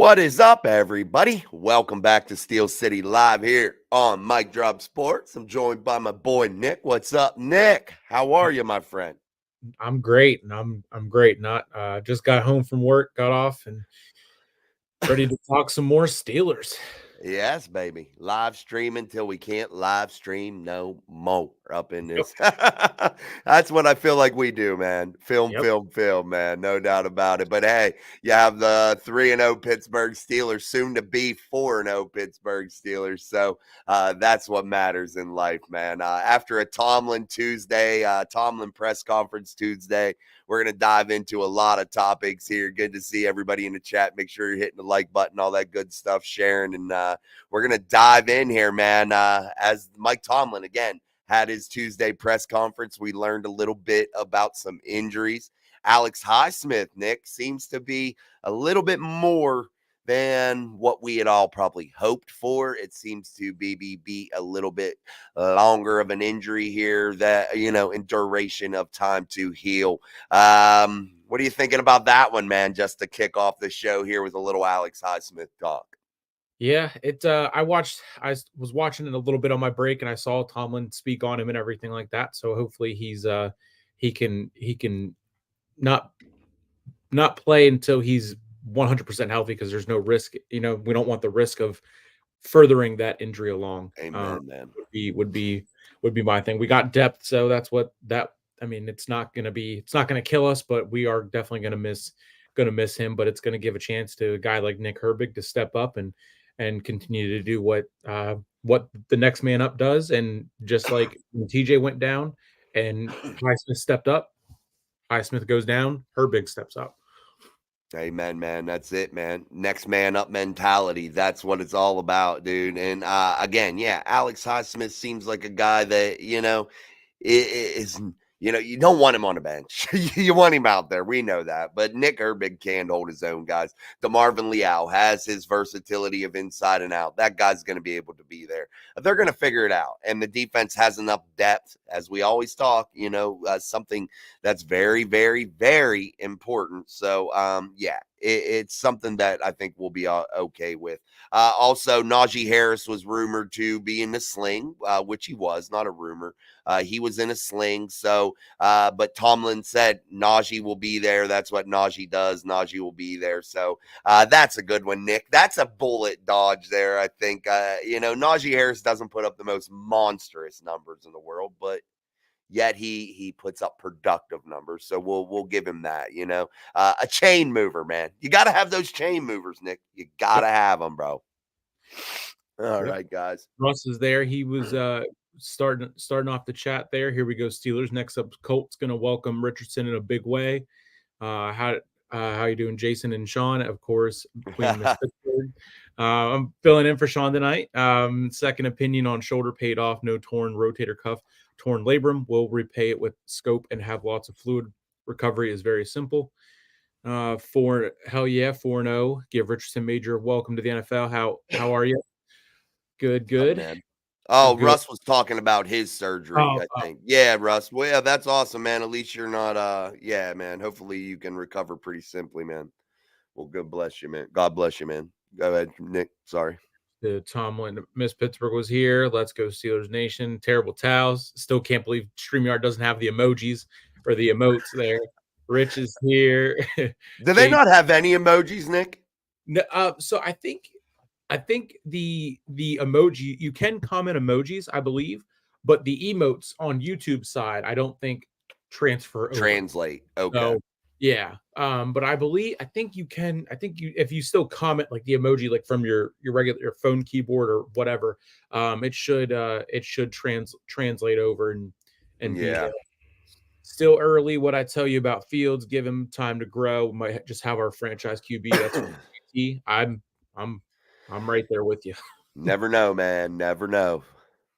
What is up, everybody? Welcome back to Steel City Live here on Mic Drop Sports. I'm joined by my boy Nick. What's up, Nick? How are you, my friend? I'm great, and I'm great. Not just got home from work, got off, and ready to talk some more Steelers. Yes, baby. Live streaming till we can't live stream no more up in Yep, this. That's what I feel like we do, man. Film, yep. film, film, man. No doubt about it. But hey, you have the 3-0 Pittsburgh Steelers, soon to be 4-0 Pittsburgh Steelers. So that's what matters in life, man. After a Tomlin Tuesday, Tomlin press conference Tuesday, we're going to dive into a lot of topics here. Good to see everybody in the chat. Make sure you're hitting the like button, all that good stuff, sharing. And we're going to dive in here, man. As Mike Tomlin, again, had his Tuesday press conference, we learned a little bit about some injuries. Alex Highsmith, Nick, seems to be a little bit more than what we had all probably hoped for. It seems to be a little bit longer of an injury here that, in duration of time to heal. What are you thinking about that one, man? Just to kick off the show here with a little Alex Highsmith talk. Yeah, I was watching it a little bit on my break, and I saw Tomlin speak on him and everything like that. So hopefully he can not not play until he's 100% healthy because there's no risk. We don't want the risk of furthering that injury along. Amen, man. Would be my thing. We got depth, so that's what that. I mean, it's not gonna kill us, but we are definitely gonna miss him. But it's gonna give a chance to a guy like Nick Herbig to step up and continue to do what the next man up does. And just like when TJ went down and Highsmith stepped up, Highsmith goes down, Herbig steps up. Amen, man. That's it, man. Next man up mentality. That's what it's all about, dude. And again, yeah, Alex Highsmith seems like a guy that, is, you don't want him on the bench. You want him out there. We know that. But Nick Herbig can hold his own, guys. DeMarvin Leal has his versatility of inside and out. That guy's going to be able to be there. They're going to figure it out. And the defense has enough depth, as we always talk, something that's very, very, very important. So, yeah, it's something that I think we'll be okay with. Also, Najee Harris was rumored to be in the sling, which he was, not a rumor. He was in a sling. So, but Tomlin said Najee will be there. That's what Najee does. Najee will be there. So that's a good one, Nick. That's a bullet dodge there, I think. Najee Harris doesn't put up the most monstrous numbers in the world, but yet he puts up productive numbers. So we'll give him that, a chain mover, man. You got to have those chain movers, Nick. You got Yep. to have them, bro. All Yep. right, guys. Russ is there. He was starting off the chat there. Here we go, Steelers. Next up, Colts going to welcome Richardson in a big way. How you doing, Jason and Sean? Of course, Queen Miss Pittsburgh. I'm filling in for Sean tonight. Second opinion on shoulder paid off. No torn rotator cuff. Torn labrum. Will repay it with scope and have lots of fluid. Recovery is very simple. 4-0. Give Richardson major welcome to the NFL. How are you? Good, Up, good. man. Oh, Good. Russ was talking about his surgery, Oh, I think. Yeah, Russ. Well, yeah, that's awesome, man. At least you're not yeah, man. Hopefully you can recover pretty simply, man. Well, God bless you, man. God bless you, man. Go ahead, Nick. Sorry. the Tomlin, Miss Pittsburgh was here. Let's go Steelers Nation. Terrible towels. Still can't believe StreamYard doesn't have the emojis or the emotes there. Rich is here. Do they not have any emojis, Nick? No, so I think the emoji, you can comment emojis, I believe, but the emotes on YouTube side, I don't think transfer over. Translate. Okay. So yeah, but I think you can. I think if you still comment like the emoji, like from your regular phone keyboard or whatever, it should translate over and be Yeah. there. Still early. What I tell you about Fields, give him time to grow. We might just have our franchise QB. That's key. I'm right there with you. Never know, man. Never know.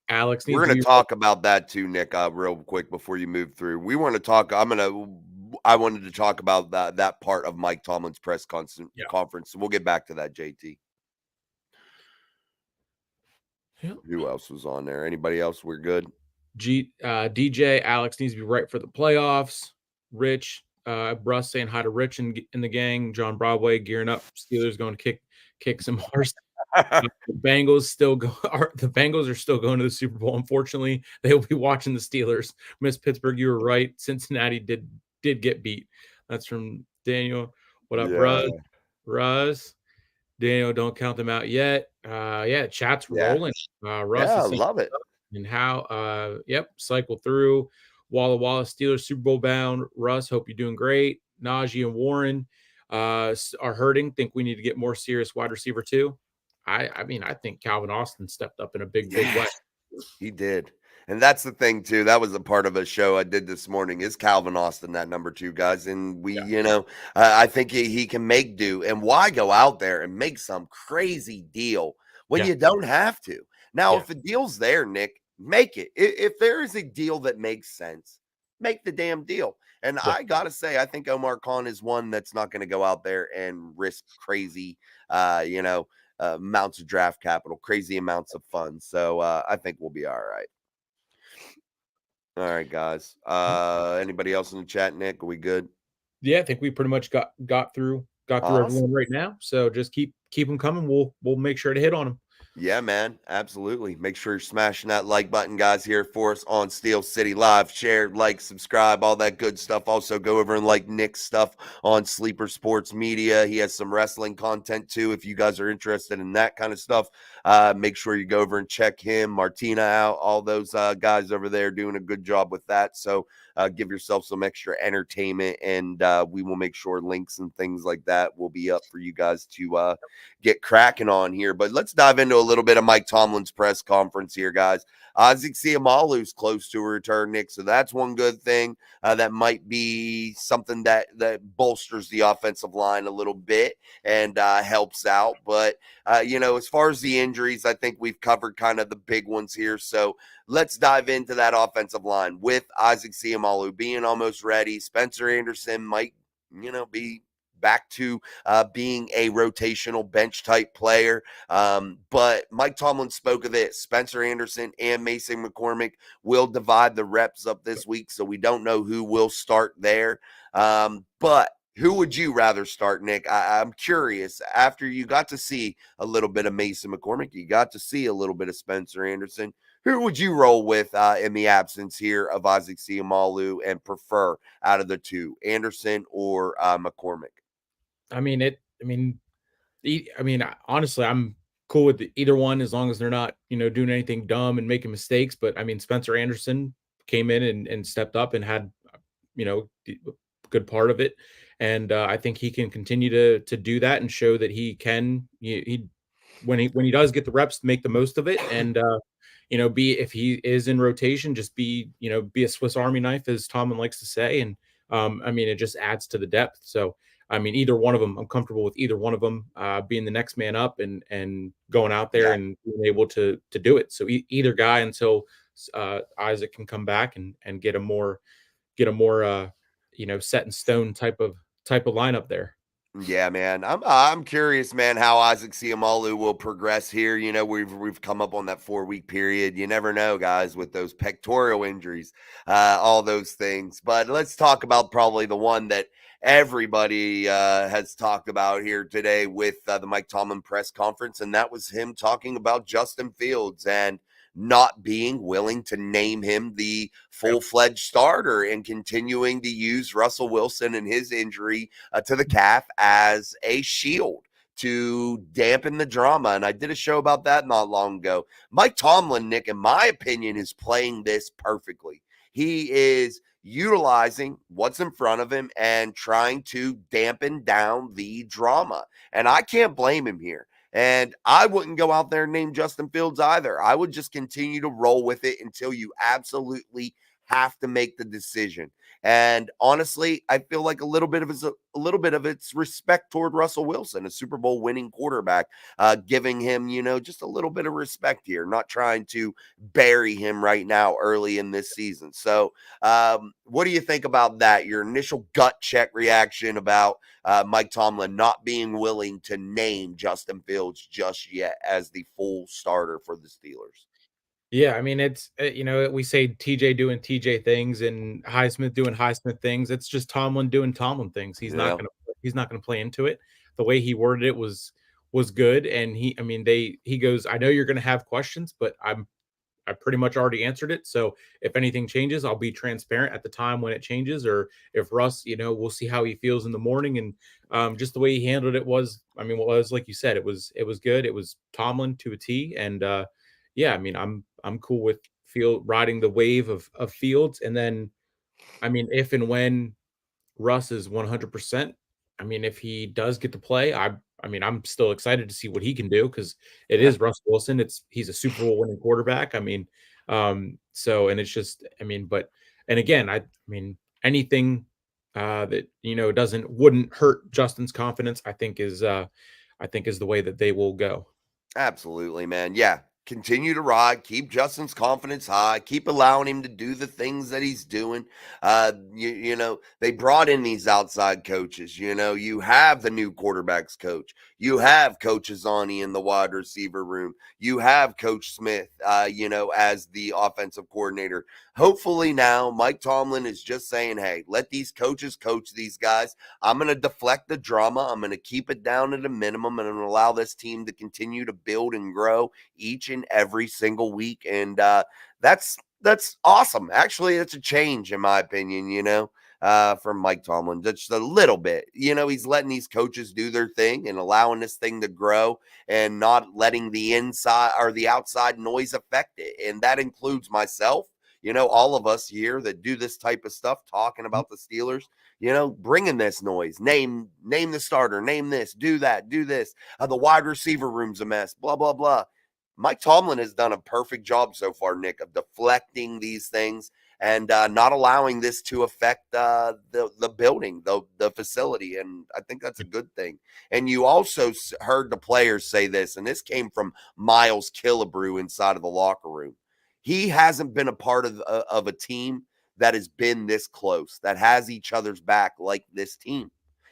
Alex We're needs to going be to talk about that too, Nick, real quick before you move through. We want to talk. I wanted to talk about that part of Mike Tomlin's press conference. We'll get back to that, JT. Yep. Who else was on there? Anybody else? We're good. DJ Alex needs to be right for the playoffs. Rich, Russ saying hi to Rich in the gang. John Broadway gearing up. Steelers going to kick some arse. The Bengals still go. The Bengals are still going to the Super Bowl. Unfortunately, they will be watching the Steelers. Miss Pittsburgh, you were right. Cincinnati did get beat. That's from Daniel. What up, Yeah. Russ? Russ. Daniel, don't count them out yet. Yeah, chat's Yeah. rolling. Russ Yeah. is saying Love it. and how yep, cycle through. Walla Walla Steelers Super Bowl bound. Russ, hope you're doing great. Najee and Warren are hurting. Think we need to get more serious wide receiver too. I mean, I think Calvin Austin stepped up in a big Yeah. way. He did. And that's the thing too. That was a part of a show I did this morning. Is Calvin Austin that number 2, guys? And we, Yeah. I think he can make do. And why go out there and make some crazy deal when Yeah. you don't have to? Now, Yeah. if a deal's there, Nick, make it. If there is a deal that makes sense, make the damn deal. And Yeah. I gotta say, I think Omar Khan is one that's not going to go out there and risk crazy, you know, amounts of draft capital, crazy amounts of funds. So I think we'll be all right. All right, guys. Anybody else in the chat, Nick? Are we good? Yeah, I think we pretty much got through Awesome. everyone right now. So just keep them coming. We'll make sure to hit on them. Yeah, man. Absolutely. Make sure you're smashing that like button, guys, here for us on Steel City Live. Share, like, subscribe, all that good stuff. Also, go over and like Nick's stuff on Sleeper Sports Media. He has some wrestling content too. If you guys are interested in that kind of stuff, make sure you go over and check him, Martina out, all those guys over there doing a good job with that. So give yourself some extra entertainment, and we will make sure links and things like that will be up for you guys to get cracking on here. But let's dive into a little bit of Mike Tomlin's press conference here, guys. Isaac Seumalo's close to a return, Nick. So that's one good thing. That might be something that bolsters the offensive line a little bit and helps out. But as far as the injuries, I think we've covered kind of the big ones here. So let's dive into that offensive line with Isaac Seumalo being almost ready. Spencer Anderson might, be back to being a rotational bench type player. But Mike Tomlin spoke of it. Spencer Anderson and Mason McCormick will divide the reps up this week, so we don't know who will start there. But who would you rather start, Nick? I'm curious. After you got to see a little bit of Mason McCormick, you got to see a little bit of Spencer Anderson. Who would you roll with in the absence here of Isaac Seumalo and prefer out of the two, Anderson or McCormick? I mean it. Honestly, I'm cool with either one as long as they're not, doing anything dumb and making mistakes. But I mean, Spencer Anderson came in and stepped up and had, a good part of it, and I think he can continue to do that and show that he can. He when he does get the reps, make the most of it, and be if he is in rotation, just be a Swiss Army knife, as Tomlin likes to say, and it just adds to the depth. So I mean, either one of them, I'm comfortable with either one of them being the next man up and going out there Yeah. and being able to do it. So either guy until Isaac can come back and get a more set in stone type of lineup there. Yeah, man. I'm curious, man, how Isaac Seumalo will progress here. We've come up on that 4-week period. You never know, guys, with those pectoral injuries, all those things. But let's talk about probably the one that everybody has talked about here today with the Mike Tomlin press conference, and that was him talking about Justin Fields and not being willing to name him the full-fledged starter and continuing to use Russell Wilson and his injury to the calf as a shield to dampen the drama. And I did a show about that not long ago. Mike Tomlin, Nick, in my opinion, is playing this perfectly. He is utilizing what's in front of him and trying to dampen down the drama. And I can't blame him here. And I wouldn't go out there and name Justin Fields either. I would just continue to roll with it until you absolutely have to make the decision. And honestly, I feel like a little bit of it's respect toward Russell Wilson, a Super Bowl winning quarterback, giving him, just a little bit of respect here, not trying to bury him right now early in this season. So, what do you think about that? Your initial gut check reaction about Mike Tomlin not being willing to name Justin Fields just yet as the full starter for the Steelers. Yeah, I mean, it's we say TJ doing TJ things and Highsmith doing Highsmith things. It's just Tomlin doing Tomlin things. Yeah. He's not gonna play into it. The way he worded it was was good. And he goes, I know you're going to have questions, but I pretty much already answered it. So if anything changes, I'll be transparent at the time when it changes. Or if Russ, we'll see how he feels in the morning. And just the way he handled it was, was like you said, it was good. It was Tomlin to a T. And yeah, I'm cool with Field riding the wave of Fields. And then, if and when Russ is 100%. If he does get to play, I'm still excited to see what he can do because it is Russ Wilson. He's a Super Bowl winning quarterback. So and it's just, but and again, anything that doesn't wouldn't hurt Justin's confidence, I think is the way that they will go. Absolutely, man. Yeah. Continue to ride, keep Justin's confidence high, keep allowing him to do the things that he's doing. They brought in these outside coaches. You have the new quarterbacks coach, you have Coach Azani in the wide receiver room, you have Coach Smith, as the offensive coordinator. Hopefully now Mike Tomlin is just saying, hey, let these coaches coach these guys. I'm going to deflect the drama. I'm going to keep it down at a minimum and I'm going to allow this team to continue to build and grow each and every single week. And that's awesome. Actually, it's a change in my opinion, from Mike Tomlin. Just a little bit. He's letting these coaches do their thing and allowing this thing to grow and not letting the inside or the outside noise affect it. And that includes myself. All of us here that do this type of stuff, talking about the Steelers, bringing this noise, name the starter, name this, do that, do this. The wide receiver room's a mess, blah, blah, blah. Mike Tomlin has done a perfect job so far, Nick, of deflecting these things and not allowing this to affect the building, the facility. And I think that's a good thing. And you also heard the players say this, and this came from Miles Killebrew inside of the locker room. He hasn't been a part of a team that has been this close, that has each other's back like this team.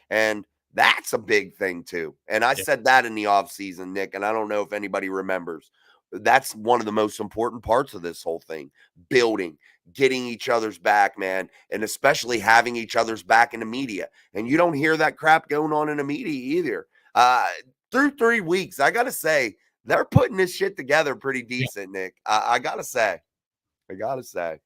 And that's a big thing too. And I Yeah. said that in the offseason, Nick, and I don't know if anybody remembers. That's one of the most important parts of this whole thing. Building, getting each other's back, man, and especially having each other's back in the media. And you don't hear that crap going on in the media either. Through 3 weeks, I got to say, they're putting this shit together pretty decent, Nick. I got to say. I got to say.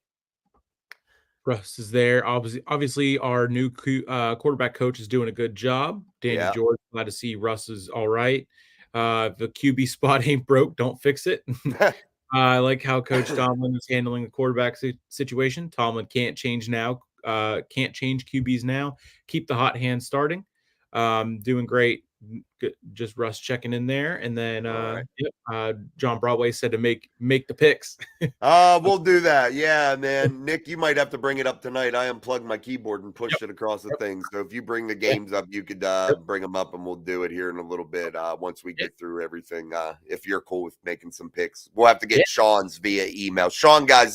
Russ is there. Obviously, our new quarterback coach is doing a good job. Danny Yeah. George, glad to see Russ is all right. The QB spot ain't broke. Don't fix it. I like how Coach Tomlin is handling the quarterback situation. Tomlin can't change now. Can't change QBs now. Keep the hot hand starting. Doing great. Good. Just Russ checking in there, and then All right. yep, John Broadway said to make the picks. We'll do that. Yeah, man. Nick, you might have to bring it up tonight. I unplugged my keyboard and Yep. pushed it across the Yep. thing. So if you bring the Yeah. games up, you could Yep. bring them up and we'll do it here in a little bit once we Yeah. get through everything. If you're cool with making some picks, we'll have to Yeah. get Sean's via email. Sean, guys,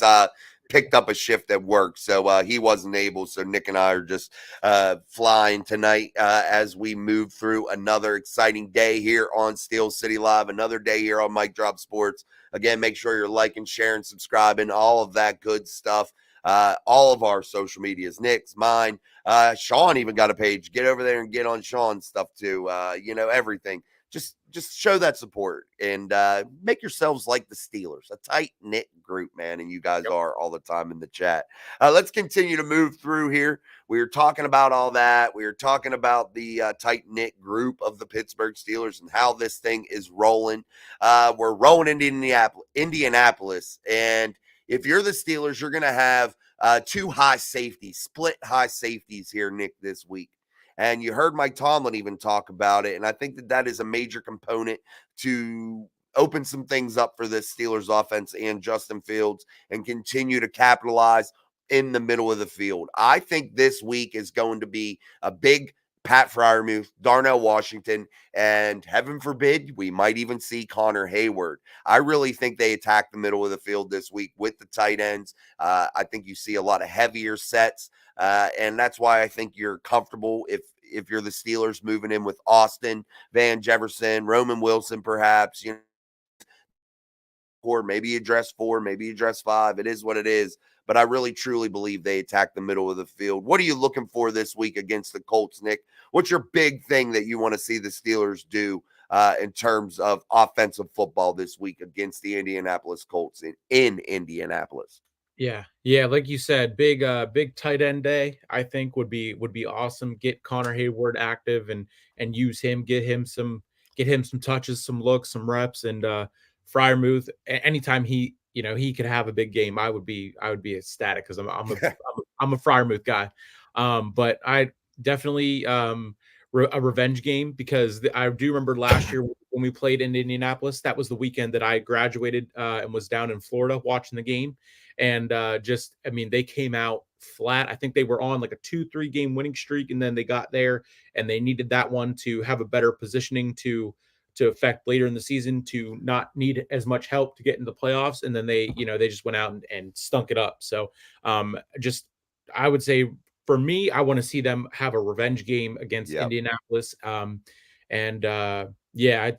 picked up a shift at work, so he wasn't able. So Nick and I are just flying tonight as we move through another exciting day here on Steel City Live, another day here on Mike Drop Sports. Again, make sure you're liking, sharing, subscribing, all of that good stuff. All of our social medias, Nick's, mine. Sean even got a page. Get over there and get on Sean's stuff too. Everything. Just show that support and make yourselves like the Steelers, a tight knit group, man. And you guys Yep. are all the time in the chat. Let's continue to move through here. We were talking about all that. We were talking about the tight knit group of the Pittsburgh Steelers and how this thing is rolling. We're rolling into Indianapolis. And if you're the Steelers, you're going to have two high safeties, split high safeties here, Nick, this week. And you heard Mike Tomlin even talk about it. And I think that is a major component to open some things up for this Steelers offense and Justin Fields and continue to capitalize in the middle of the field. I think this week is going to be a big Pat Fryermuth, Darnell Washington, and heaven forbid, we might even see Connor Hayward. I really think they attack the middle of the field this week with the tight ends. I think you see a lot of heavier sets. And that's why I think you're comfortable if you're the Steelers moving in with Austin, Van Jefferson, Roman Wilson, perhaps, or maybe you dress 4, maybe you dress 5. It is what it is. But I really truly believe they attack the middle of the field. What are you looking for this week against the Colts, Nick? What's your big thing that you want to see the Steelers do in terms of offensive football this week against the Indianapolis Colts in Indianapolis. Yeah, like you said, big tight end day, I think would be awesome. Get Connor Hayward active and use him, get him some touches, some looks, some reps, and Fryermuth. Anytime he could have a big game, I would be ecstatic because I'm a Fryermuth guy. But I definitely a revenge game because I do remember last year when we played in Indianapolis. That was the weekend that I graduated and was down in Florida watching the game, and just I mean they came out flat. I think they were on like a 2-3 game winning streak, and then they got there and they needed that one to have a better positioning to affect later in the season, to not need as much help to get into the playoffs, and then they just went out and stunk it up. So just I would say for me, I want to see them have a revenge game against Yep. Indianapolis. And yeah,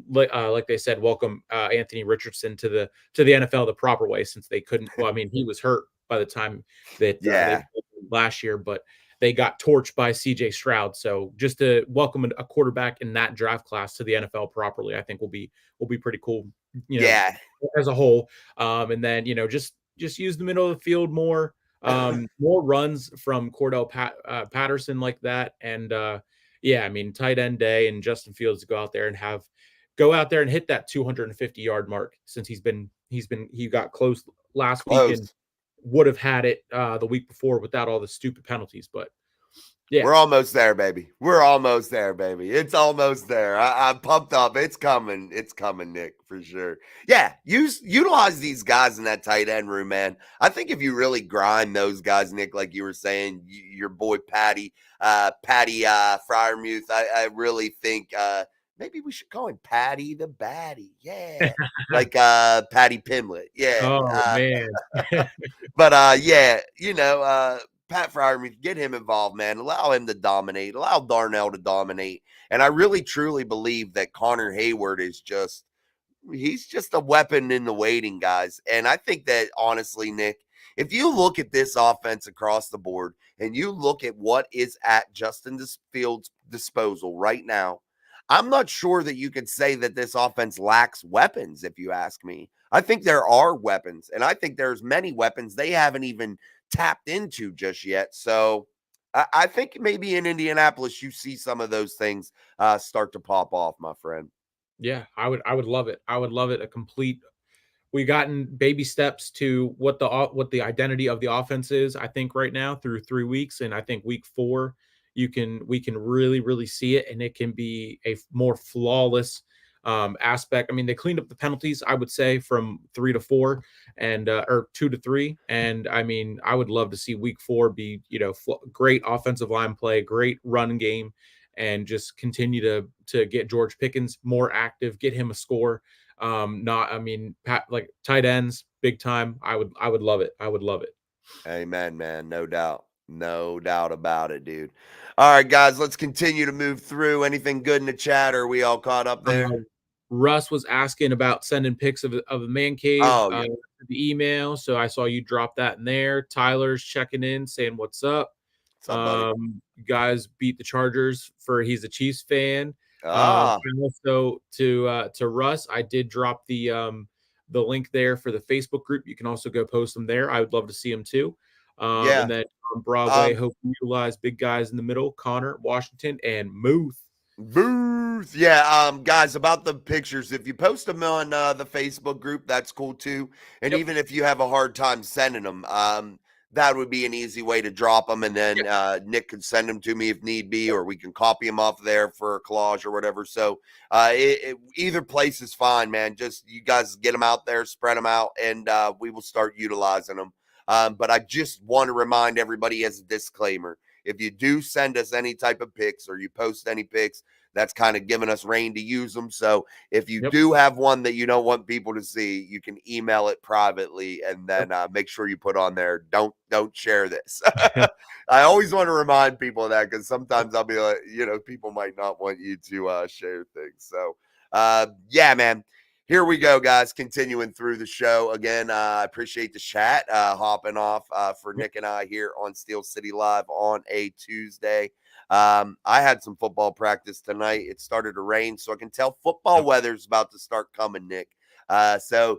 like they said, welcome Anthony Richardson to the NFL the proper way, since they couldn't. Well, I mean, he was hurt by the time that they Yeah. last year, but they got torched by CJ Stroud. So just to welcome a quarterback in that draft class to the NFL properly, I think will be pretty cool. You know, Yeah. as a whole. And then just use the middle of the field more. More runs from Patterson like that, and yeah, I mean tight end day and Justin Fields to go out there and hit that 250-yard mark, since he got close last week and Close. would have had it the week before without all the stupid penalties. But yeah, We're almost there, baby. We're almost there, baby. It's almost there. I'm pumped up. It's coming. It's coming, Nick, for sure. Yeah, utilize these guys in that tight end room, man. I think if you really grind those guys, Nick, like you were saying, your boy Patty Fryermuth, I really think maybe we should call him Patty the Batty. Yeah. Like Patty Pimlet. Yeah. oh man, But yeah, Pat Fryermuth, get him involved, man. Allow him to dominate. Allow Darnell to dominate. And I really truly believe that Connor Hayward is he's just a weapon in the waiting, guys. And I think that honestly, Nick, if you look at this offense across the board and you look at what is at Justin Fields' disposal right now, I'm not sure that you could say that this offense lacks weapons, if you ask me. I think there are weapons, and I think there's many weapons they haven't even tapped into just yet. So I think maybe in Indianapolis you see some of those things start to pop off, my friend. yeah, I would love it. I would love it. We gotten baby steps to what the identity of the offense is, I think, right now through 3 weeks, and I think week 4 we can really see it, and it can be a more flawless aspect. I mean, they cleaned up the penalties, I would say, from 3 to 4 and or 2 to 3, and I mean, I would love to see week 4 be great offensive line play, great run game, and just continue to get George Pickens more active, get him a score. Not, I mean, like tight ends, big time. I would love it. I would love it. Amen, man. No doubt. No doubt about it, dude. All right, guys, let's continue to move through. Anything good in the chat? Or are we all caught up there? Russ was asking about sending pics of the man cave, Oh, yeah. the email. So I saw you drop that in there. Tyler's checking in, saying what's up. What's up, buddy? You guys beat the Chargers he's a Chiefs fan. Ah, And also to Russ, I did drop the link there for the Facebook group. You can also go post them there. I would love to see them too. yeah. And then on Broadway, hope you utilize big guys in the middle, Connor, Washington, and Muth. Booth. Yeah, guys, about the pictures, if you post them on the Facebook group, that's cool too. And Yep. even if you have a hard time sending them, that would be an easy way to drop them. And then Nick can send them to me if need be, or we can copy them off there for a collage or whatever. So either place is fine, man. Just you guys get them out there, spread them out, and we will start utilizing them. But I just want to remind everybody as a disclaimer, if you do send us any type of pics or you post any pics, that's kind of giving us reign to use them. So if you Yep. do have one that you don't want people to see, you can email it privately and then make sure you put on there, don't share this. I always want to remind people of that because sometimes I'll be like, people might not want you to share things. So yeah, man. Here we go, guys. Continuing through the show again. I appreciate the chat hopping off for Yep. Nick and I here on Steel City Live on a Tuesday. I had some football practice tonight. It started to rain, so I can tell football Yep. weather's about to start coming, Nick. So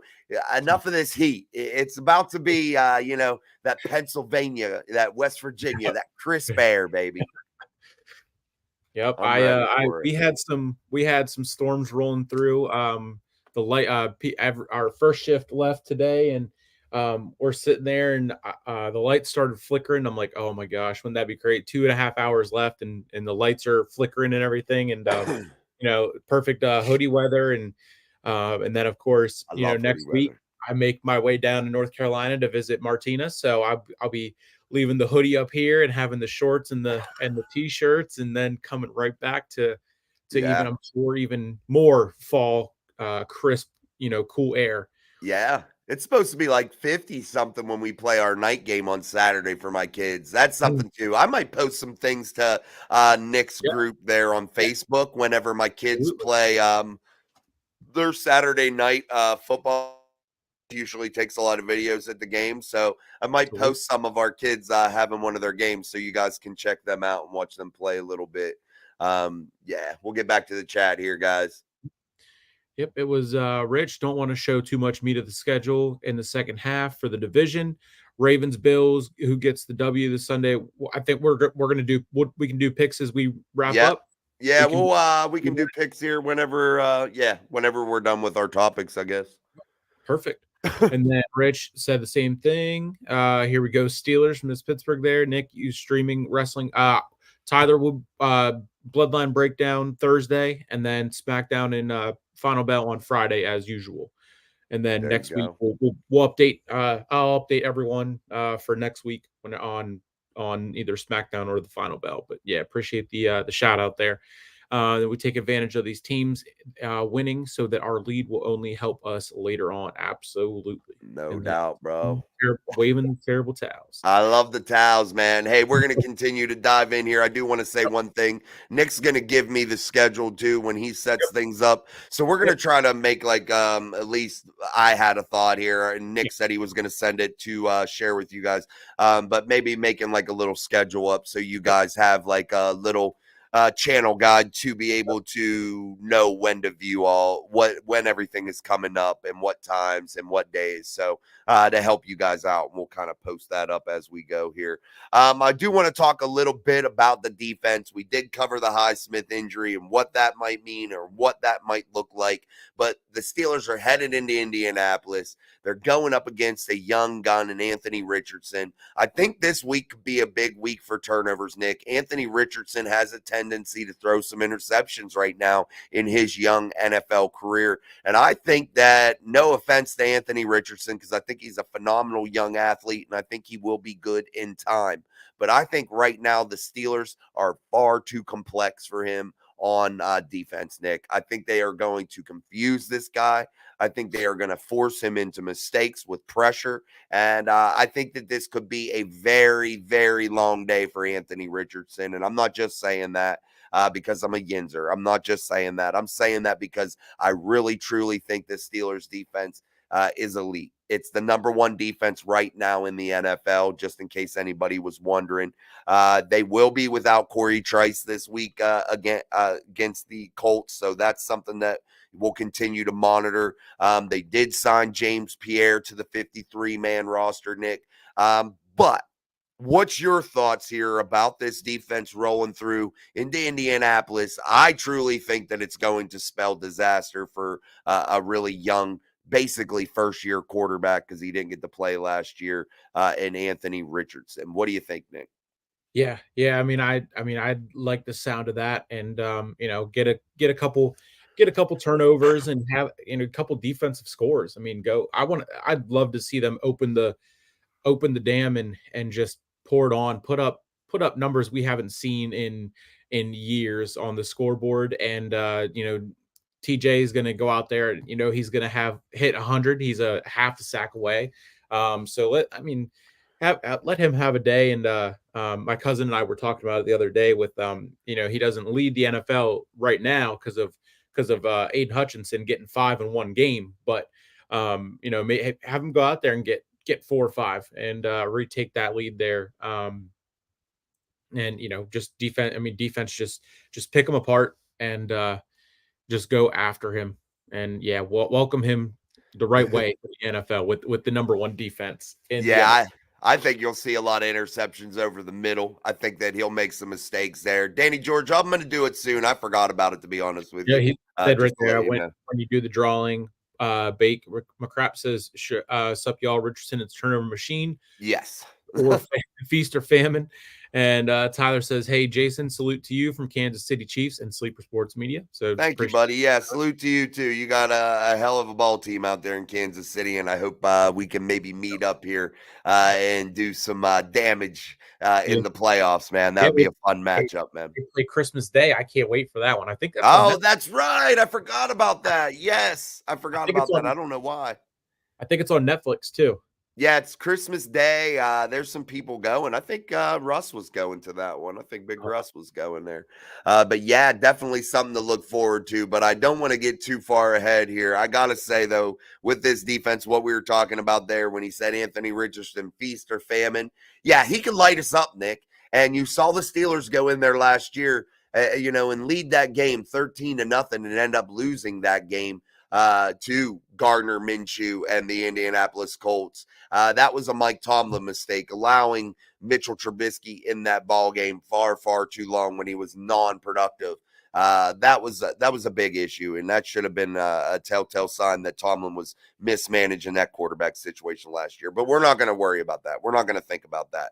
enough of this heat. It's about to be, that Pennsylvania, that West Virginia, that crisp air, baby. Yep, I'm ready I for it. we had some storms rolling through. The light, our first shift left today, and we're sitting there, and the lights started flickering. I'm like, oh my gosh, wouldn't that be great? 2.5 hours left, and the lights are flickering and everything, and perfect hoodie weather, and then of course, I love hoodie next week weather. I make my way down to North Carolina to visit Martina, so I'll be leaving the hoodie up here and having the shorts and the t-shirts, and then coming right back to even, Yeah. I'm sure, even more fall, crisp, cool air. Yeah. It's supposed to be like 50 something when we play our night game on Saturday for my kids. That's Mm, something too. I might post some things to Nick's yeah, group there on yeah, Facebook whenever my kids absolutely, play their Saturday night football. Usually takes a lot of videos at the game. So I might absolutely. post some of our kids having one of their games so you guys can check them out and watch them play a little bit. Yeah, we'll get back to the chat here, guys. Yep, it was Rich. Don't want to show too much meat of the schedule in the second half for the division. Ravens, Bills, who gets the W this Sunday? I think we're gonna do what we can do picks as we wrap Yep. up. Yeah, We can we can do do picks here whenever whenever we're done with our topics, I guess. perfect. And then Rich said the same thing. Here we go. Steelers from this Pittsburgh there. Nick, you streaming wrestling. Tyler will Bloodline breakdown Thursday, and then SmackDown and Final Bell on Friday as usual. And then There you next week go. we'll update. I'll update everyone for next week when on either SmackDown or the Final Bell. But yeah, appreciate the shout out there. That we take advantage of these teams winning so that our lead will only help us later on. Absolutely. No And then doubt, bro. waving the terrible towels. I love the towels, man. Hey, we're going to continue to dive in here. I do want to say Yep. one thing. Nick's going to give me the schedule too when he sets Yep. things up. So we're going to Yep. try to make like at least I had a thought here and Yeah. Nick said he was going to send it to share with you guys. But maybe making like a little schedule up so you Yep. guys have like a little channel guide to be able to know when to view when everything is coming up and what times and what days. So to help you guys out. And we'll kind of post that up as we go here. I do want to talk a little bit about the defense. We did cover the Highsmith injury and what that might mean or what that might look like. But the Steelers are headed into Indianapolis. They're going up against a young gun in Anthony Richardson. I think this week could be a big week for turnovers, Nick. Anthony Richardson has a tendency to throw some interceptions right now in his young NFL career. And I think that, no offense to Anthony Richardson, because I think he's a phenomenal young athlete and I think he will be good in time. But I think right now the Steelers are far too complex for him on defense, Nick. I think they are going to confuse this guy. I think they are going to force him into mistakes with pressure. And I think that this could be a very, very long day for Anthony Richardson. And I'm not just saying that because I'm a Yinzer. I'm not just saying that. I'm saying that because I really, truly think the Steelers defense is elite. It's the number one defense right now in the NFL, just in case anybody was wondering. They will be without Corey Trice this week against the Colts, so that's something that we'll continue to monitor. They did sign James Pierre to the 53-man roster, Nick. But what's your thoughts here about this defense rolling through into Indianapolis? I truly think that it's going to spell disaster for a really young, basically first-year quarterback because he didn't get to play last year, and Anthony Richardson. What do you think, Nick? Yeah, yeah. I like the sound of that, and get a couple turnovers and have a couple defensive scores. I mean, go. I'd love to see them open the dam and just pour it on, put up numbers we haven't seen in years on the scoreboard. And TJ is going to go out there, and he's going to have hit 100. He's a half a sack away. So let him have a day. And my cousin and I were talking about it the other day with he doesn't lead the NFL right now because of because of Aiden Hutchinson getting 5 in one game. But have him go out there and get 4 or 5 and retake that lead there. And just defense. I mean, defense just pick him apart and just go after him. And yeah, welcome him the right way to the NFL with the number one defense in the NFL. Yeah, I think you'll see a lot of interceptions over the middle. I think that he'll make some mistakes there. Danny George, I'm going to do it soon. I forgot about it, to be honest with Yeah, you. he said right Just to there let you when know. you do the drawing, Bake McCrap says, "Sup, y'all? Richardson, it's turnover machine Yes. or feast or famine." And Tyler says, "Hey, Jason, salute to you from Kansas City Chiefs and Sleeper Sports Media." So Thank you, appreciate buddy. Yeah, salute to you too. You got a hell of a ball team out there in Kansas City, and I hope we can maybe meet up here and do some damage yeah, in the playoffs, man. That yeah. would be a fun matchup, man. They play Christmas Day. I can't wait for that one. I think that's on Oh, Netflix. that's right. I forgot about that. Yes, I I forgot think it's about that. on. I don't know why. I think it's on Netflix too. Yeah, it's Christmas Day. There's some people going. I think Russ was going to that one. I think Big Russ was going there. But yeah, definitely something to look forward to. But I don't want to get too far ahead here. I got to say, though, with this defense, what we were talking about there when he said Anthony Richardson, feast or famine. Yeah, he can light us up, Nick. And you saw the Steelers go in there last year, and lead that game 13-0 and end up losing that game to Gardner Minshew and the Indianapolis Colts. That was a Mike Tomlin mistake, allowing Mitchell Trubisky in that ball game far, far too long when he was non-productive. That was a big issue, and that should have been a telltale sign that Tomlin was mismanaging that quarterback situation last year. But we're not going to worry about that. We're not going to think about that.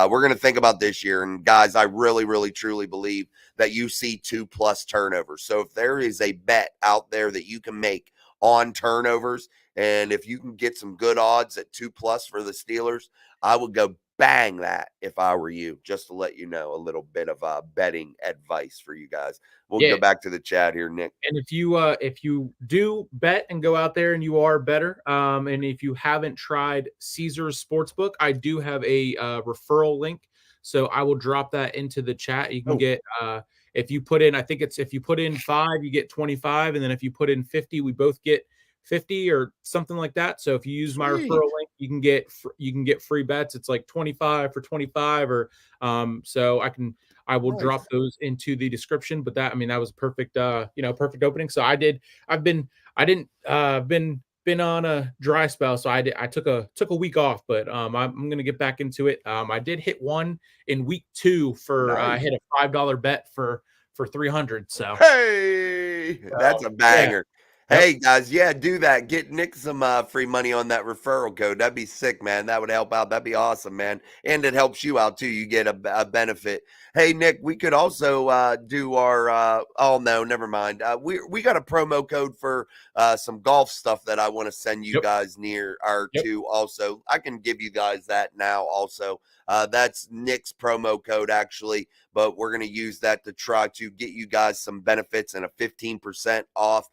We're going to think about this year. And guys, I really, really, truly believe that you see 2+ turnovers. So if there is a bet out there that you can make on turnovers, and if you can get some good odds at 2+ for the Steelers, I would go bang that if I were you, just to let you know a little bit of betting advice for you guys. We'll Yeah, go back to the chat here, Nick. and if you do bet and go out there and you are better, and if you haven't tried Caesars Sportsbook, I do have a referral link, so I will drop that into the chat. You can Oh, get if you put in, I think it's if you put in 5, you get 25, and then if you put in 50, we both get 50 or something like that. So if you use my referral sweet. link, you can get free bets. It's like 25 for 25, or so I will drop Nice. those into the description. But that, I mean, that was perfect, perfect opening. So I've been, I didn't, been on a dry spell. So I took a week off, but I'm going to get back into it. I did hit one in week 2 for, I Nice. hit a $5 bet for 300. So, Hey, that's a yeah. banger. Yep. Hey guys, yeah, do that. Get Nick some free money on that referral code. That'd be sick, man. That would help out. That'd be awesome, man. And it helps you out too. You get a benefit. Hey Nick, we could also do our. Oh no, never mind. We got a promo code for some golf stuff that I want to send you Yep. guys near our Yep. to. Also, I can give you guys that now. Also, that's Nick's promo code actually, but we're going to use that to try to get you guys some benefits and a 15% off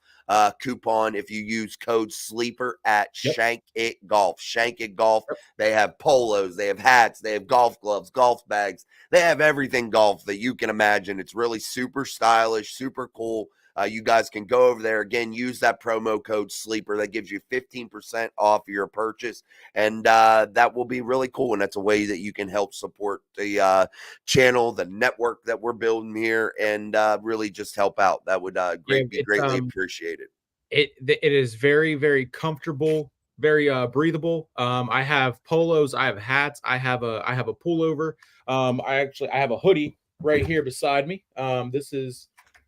coupon if you use code SLEEPER at Yep. Shank It Golf. Shank It Golf. Yep. They have polos, they have hats, they have golf gloves, golf bags. They have everything golf that you can imagine. It's really super stylish, super cool. You guys can go over there again, use that promo code SLEEPER. That gives you 15% off your purchase. And that will be really cool. And that's a way that you can help support the channel, the network that we're building here, and really just help out. That would Yeah. be greatly appreciated. It is very, very comfortable, very breathable. I have polos, I have hats, I have a pullover. I have a hoodie right here beside me.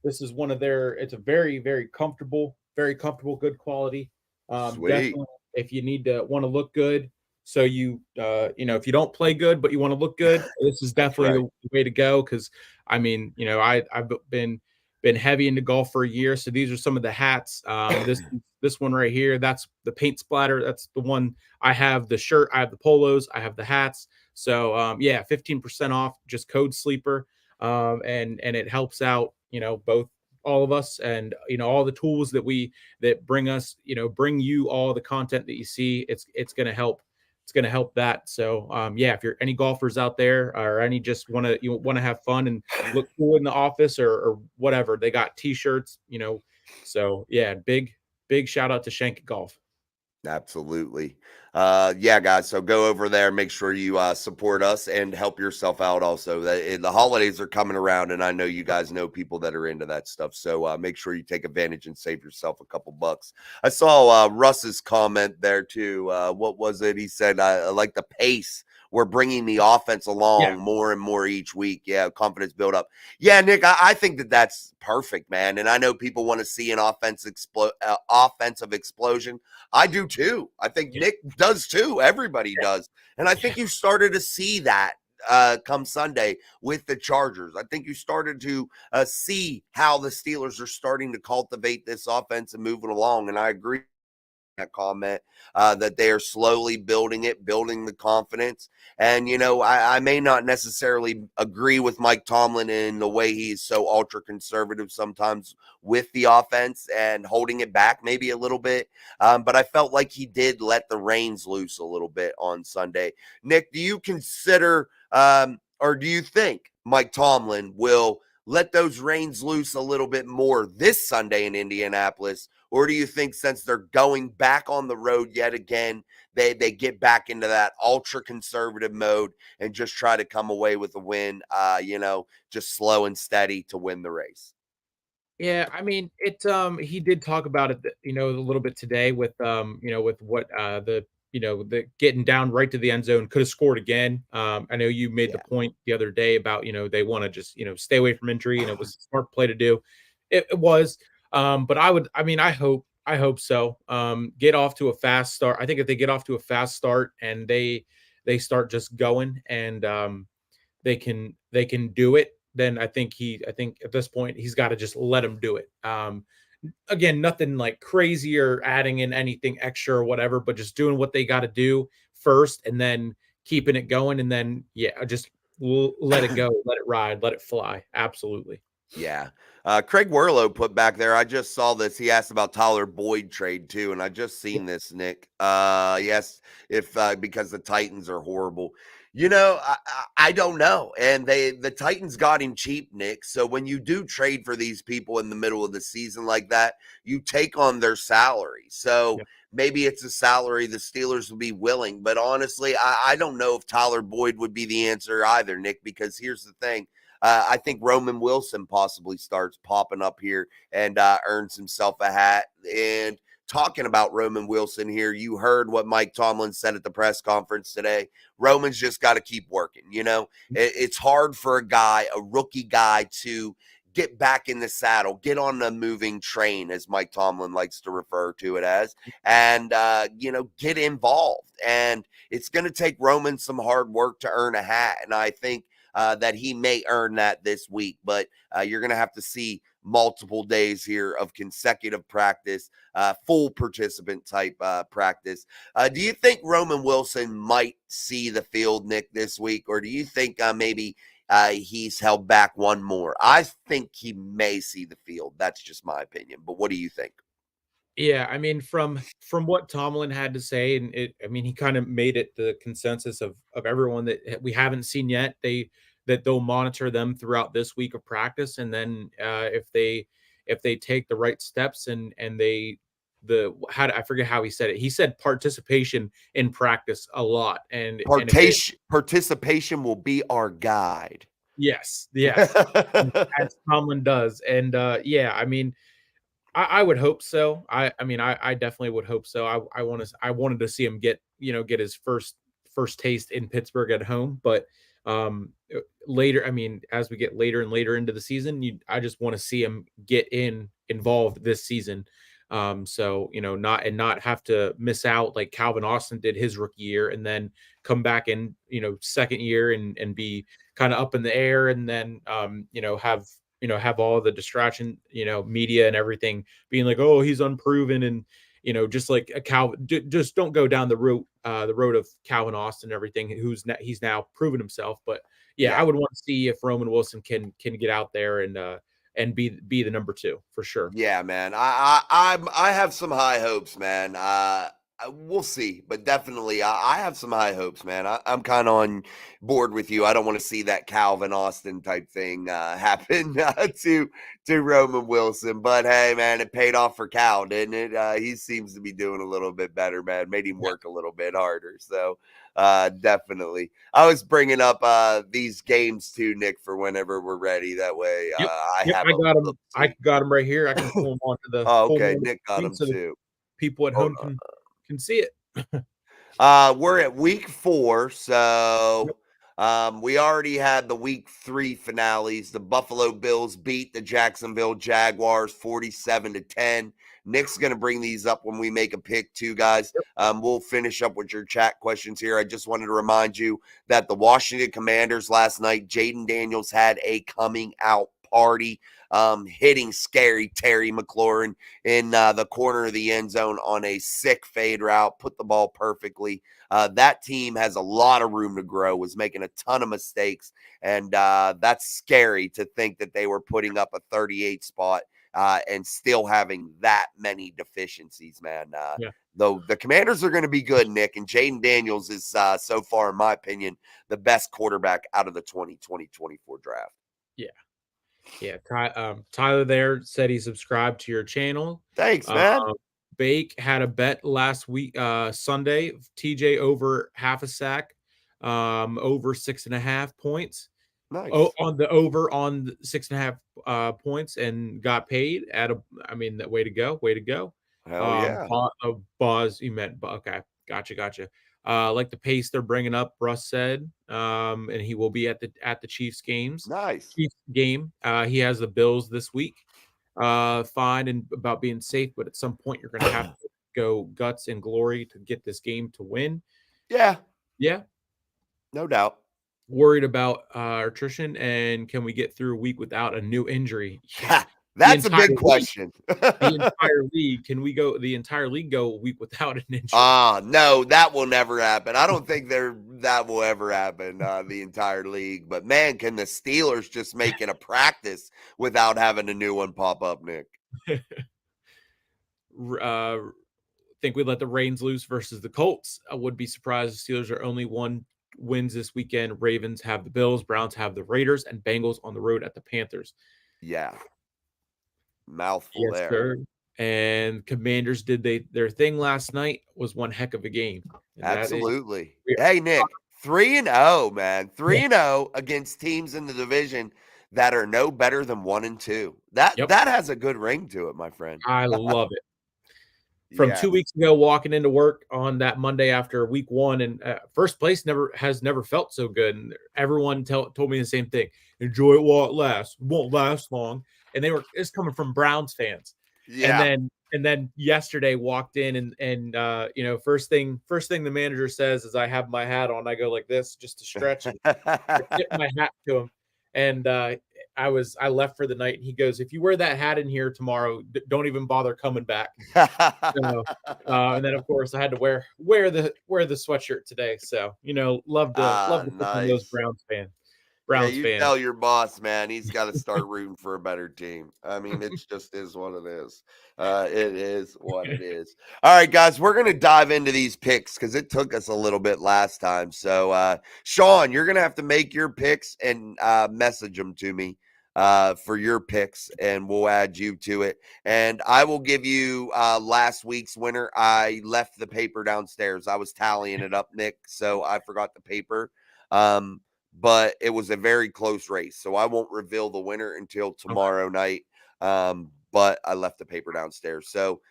This is one of their. It's a very, very comfortable, good quality. Sweet. Definitely, if you want to look good, so if you don't play good but you want to look good, this is That's definitely right. the way to go. Because I mean, I've been heavy into golf for a year. So these are some of the hats. This one right here, that's the paint splatter. That's the one I have. The shirt, I have the polos, I have the hats. So yeah, 15% off. Just code sleeper, and it helps out. Both all of us and all the tools that bring us. Bring you all the content that you see. It's going to help. It's going to help that. So yeah, if you're any golfers out there or any just want to have fun and look cool in the office or whatever. They got t-shirts, So yeah, big shout out to Shank Golf. Absolutely. Yeah, guys. So go over there, make sure you support us and help yourself out also. The holidays are coming around, and I know you guys know people that are into that stuff. So make sure you take advantage and save yourself a couple bucks. I saw Russ's comment there too. What was it? He said, I like the pace. We're bringing the offense Yeah, along more and more each week. Yeah, confidence build up. Yeah, Nick, I think that that's perfect, man. And I know people want to see an offensive explosion. I do too. I think yeah, Nick does too. Everybody does. And I yeah. think you started to see that come Sunday with the Chargers. I think you started to see how the Steelers are starting to cultivate this offense and moving along. And I agree that comment that they are slowly building it, building the confidence. And, I may not necessarily agree with Mike Tomlin in the way he's so ultra conservative sometimes with the offense and holding it back maybe a little bit. But I felt like he did let the reins loose a little bit on Sunday. Nick, do you consider or do you think Mike Tomlin will let those reins loose a little bit more this Sunday in Indianapolis? Or do you think since they're going back on the road yet again, they get back into that ultra conservative mode and just try to come away with a win, just slow and steady to win the race? Yeah, I mean, he did talk about it, a little bit today with with what the getting down right to the end zone, could have scored again. I know you made the Yeah. point the other day about, they want to just, stay away from injury, and it was a smart play to do. It was. But I hope so. Get off to a fast start. I think if they get off to a fast start and they start just going, and they can do it, then I think at this point he's got to just let him do it. Again, nothing like crazy or adding in anything extra or whatever, but just doing what they got to do first, and then keeping it going, and then yeah, just let it go, let it ride, let it fly. Absolutely. Yeah. Craig Werlow put back there. I just saw this. He asked about Tyler Boyd trade too, and I just Yeah, seen this, Nick. Yes, if because the Titans are horrible. I don't know. And the Titans got him cheap, Nick. So when you do trade for these people in the middle of the season like that, you take on their salary. So yeah, maybe it's a salary the Steelers would be willing. But honestly, I don't know if Tyler Boyd would be the answer either, Nick, because here's the thing. I think Roman Wilson possibly starts popping up here and earns himself a hat. And talking about Roman Wilson here, you heard what Mike Tomlin said at the press conference today. Roman's just got to keep working. It's hard for a rookie guy, to get back in the saddle, get on the moving train, as Mike Tomlin likes to refer to it as, and, get involved. And it's going to take Roman some hard work to earn a hat. And I think that he may earn that this week, but you're going to have to see multiple days here of consecutive practice, full participant type practice. Do you think Roman Wilson might see the field, Nick, this week, or do you think maybe he's held back one more? I think he may see the field. That's just my opinion. But what do you think? yeah. I mean, from what Tomlin had to say, and he kind of made it the consensus of everyone that we haven't seen yet. They'll monitor them throughout this week of practice, and then if they take the right steps, and I forget how he said it. He said participation in practice a lot, and if it Participation will be our guide. yes, yes, as Tomlin does, and yeah, I mean, I would hope so. I definitely would hope so. I wanted to see him get his first taste in Pittsburgh at home, but later, as we get later and later into the season, I just want to see him get involved this season. So not have to miss out like Calvin Austin did his rookie year, and then come back in second year, and be kind of up in the air, and then have all the distraction, media and everything being like, oh, he's unproven, and just like a Calvin, just don't go down the road of Calvin Austin and everything, he's now proven himself. But yeah, I Yeah. would want to see if Roman Wilson can get out there and be the number two for sure. Yeah, man. I have some high hopes, man. we'll see, but definitely, I have some high hopes, man. I'm kind of on board with you. I don't want to see that Calvin Austin type thing happen to Roman Wilson, but hey, man, it paid off for Cal, didn't it? He seems to be doing a little bit better, man. Made him Yeah. work a little bit harder, so definitely. I was bringing up these games too, Nick, for whenever we're ready. That way, Yep. I Yep. have I a got look them. I see. got them right here. I can pull them onto the Oh, pull 'em okay, onto Nick the got screen them so the too. people at Hold home on. can see it. We're at week 4, Yep. so we already had the week 3 finales. The Buffalo Bills beat the Jacksonville Jaguars 47-10. Nick's going to bring these up when we make a pick too, guys. Yep. We'll finish up with your chat questions here. I just wanted to remind you that the Washington Commanders last night, Jaden Daniels had a coming out party, hitting scary Terry McLaurin in the corner of the end zone on a sick fade route, put the ball perfectly. That team has a lot of room to grow, was making a ton of mistakes, and that's scary to think that they were putting up a 38 spot and still having that many deficiencies, man. Yeah. Though the Commanders are going to be good, Nick, and Jaden Daniels is so far, in my opinion, the best quarterback out of the 2020-24 draft. Yeah. Yeah. Tyler there said he subscribed to your channel. Thanks, Uh, man. Bake had a bet last week, Sunday, TJ over half a sack, over 6.5 points. Oh, Nice. on the over on 6.5 points and got paid at a. I mean, that way to go, way to go. Hell yeah. Boz, you meant okay, gotcha. Like the pace they're bringing up, Russ said, and he will be at the Nice. Chiefs game. He has the Bills this week. Fine and about being safe, but at some point you're going to have to go guts and glory to get this game to win. Yeah, Yeah, no doubt. worried about attrition and can we get through a week without a new injury? Yeah, Ha, the that's a entire big league, question. the entire league. Can we go the entire league go a week without an injury? No, that will never happen. I don't think that will ever happen, the entire league. But man, can the Steelers just make it a practice without having a new one pop up, Nick? uh, think we let the reins loose versus the Colts. I would be surprised if Steelers are only one wins this weekend. Ravens have the Bills, Browns have the Raiders, and Bengals on the road at the Panthers. Yeah. Mouthful Yes, there. sir. And Commanders did their thing last night. Was one heck of a game, and that is Absolutely. we Hey, Nick, 3-0, man. yeah. 3-0 against teams in the division that are no better than 1-2. That Yep, that has a good ring to it, my friend. I love it. From 2 Yes. weeks ago, walking into work on that Monday after week 1, and first place never felt so good. And everyone told me the same thing. Enjoy it while it lasts. It won't last long. And it's coming from Browns fans. And Yeah. then yesterday walked in first thing the manager says is I have my hat on. I go like this just to stretch and tip my hat to him. And I left for the night, and he goes, "If you wear that hat in here tomorrow, don't even bother coming back." So, and then of course I had to wear the sweatshirt today. So love to pick on those Nice. Yeah, Browns you fans. tell your boss, man, he's got to start rooting for a better team. I mean, it just is what it is. It is what it is. All right, guys, we're going to dive into these picks because it took us a little bit last time. So, Sean, you're going to have to make your picks and message them to me for your picks, and we'll add you to it. And I will give you last week's winner. I left the paper downstairs. I was tallying it up, Nick, so I forgot the paper. But it was a very close race. So I won't reveal the winner until Okay. tomorrow night. But I left the paper downstairs. So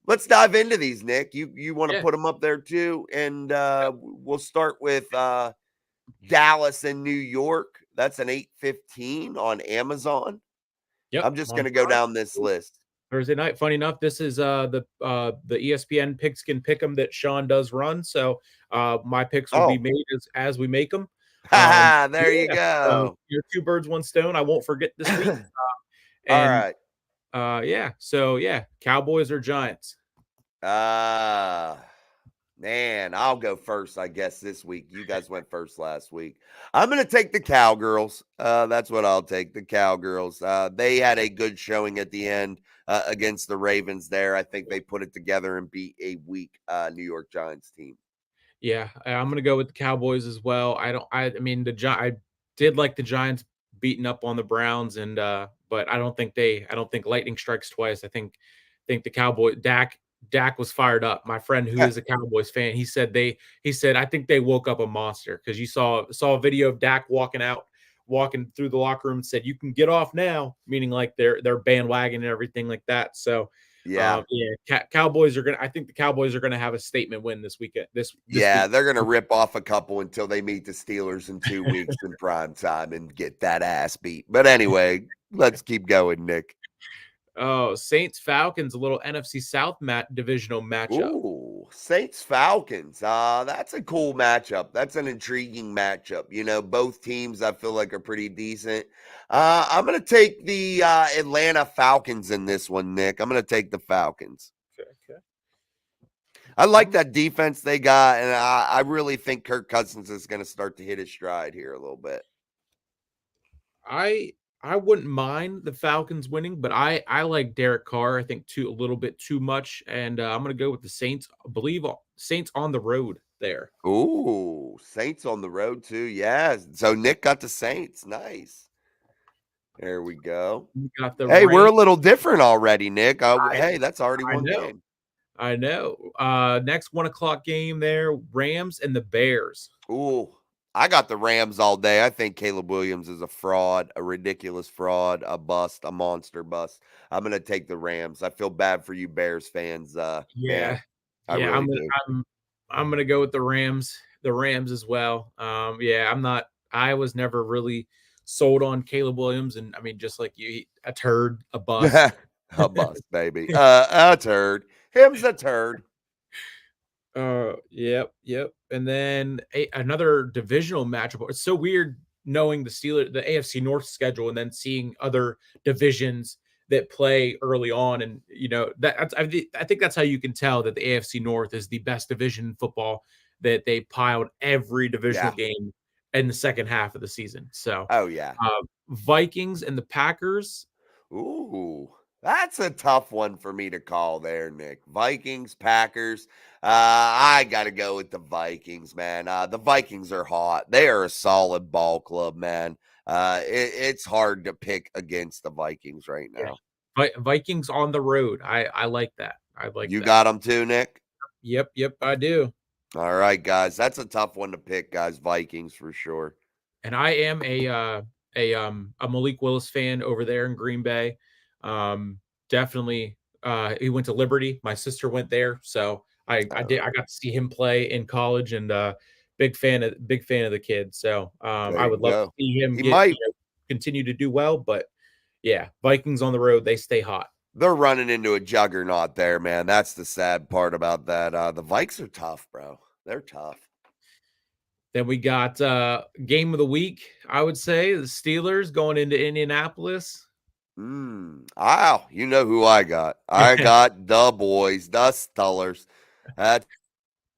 let's dive into these, Nick. You want to Yeah. put them up there too, and we'll start with Dallas and New York. That's an 8:15 on Amazon. Yep. I'm just On gonna go down this list. Thursday night. Funny enough, this is the ESPN Pigskin Pick'em that Sean does run. So my picks will be Oh, made as we make them. there you go. Two birds, one stone. I won't forget this week. All And right. yeah, so yeah, Cowboys or Giants. Uh Man, I'll go first, I guess, this week. You guys went first last week. I'm going to take the Cowgirls. That's what I'll take. The Cowgirls. They had a good showing at the end against the Ravens there. I think they put it together and beat a weak New York Giants team. Yeah, I'm gonna go with the Cowboys as well. I mean, I did like the Giants beating up on the Browns, and but I don't think lightning strikes twice. I think the Dak was fired up. My friend who is a Cowboys fan, he said I think they woke up a monster because you saw a video of Dak walking through the locker room and said you can get off now, meaning like they're bandwagon and everything like that. So Yeah. yeah, Cowboys are gonna. I think the Cowboys are gonna have a statement win this weekend. This Yeah, week. they're going to rip off a couple until they meet the Steelers in 2 weeks in prime time and get that ass beat. But anyway, let's keep going, Nick. Oh, Saints Falcons, a little NFC South divisional matchup. Ooh, Saints Falcons. That's a cool matchup. That's an intriguing matchup. Both teams I feel like are pretty decent. I'm gonna take the Atlanta Falcons in this one, Nick. I'm gonna take the Falcons. Okay, okay. I like Um, that defense they got, and I really think Kirk Cousins is gonna start to hit his stride here a little bit. I I wouldn't mind the Falcons winning, but I like Derek Carr. I think too a little bit too much, and I'm gonna go with the Saints. I believe Saints on the road there. Ooh, Saints on the road too. Yeah. So Nick got the Saints. Nice. There we go. We got the Hey, we're rain. a little different already, Nick. I Hey, that's already I one know, game. I know. Next 1 o'clock game there, Rams and the Bears. Ooh, I got the Rams all day. I think Caleb Williams is a fraud, a ridiculous fraud, a bust, a monster bust. I'm gonna take the Rams. I feel bad for you Bears fans. Man, Yeah, I yeah. really do. I'm I'm gonna go with the Rams as well. Yeah, I'm not. I was never really sold on Caleb Williams, and I mean, just like you, a turd, a bust. A bust, baby. A turd. Him's a turd. Yep, yep. And then another divisional matchup. It's so weird knowing the AFC North schedule, and then seeing other divisions that play early on. And I think that's how you can tell that the AFC North is the best division in football. That they piled every divisional Yeah. game in the second half of the season. So, Oh yeah. Vikings and the Packers. Ooh, that's a tough one for me to call there, Nick. Vikings, Packers. I got to go with the Vikings, man. The Vikings are hot. They are a solid ball club, man. It's hard to pick against the Vikings right Yeah, now. Vikings on the road. I like that. I like You that. got them too, Nick? Yep, yep. I do. All right, guys. That's a tough one to pick, guys. Vikings for sure. And I am a Malik Willis fan over there in Green Bay. Definitely, he went to Liberty. My sister went there, so I Oh, got to see him play in college, and big fan of the kid. So there I you would love to go. see him He might. continue to do well. But yeah, Vikings on the road, they stay hot. They're running into a juggernaut there, man. That's the sad part about that. The Vikes are tough, bro. They're tough. Then we got game of the week. I would say the Steelers going into Indianapolis. Wow, you know who I got. I got the boys, the Stullers. I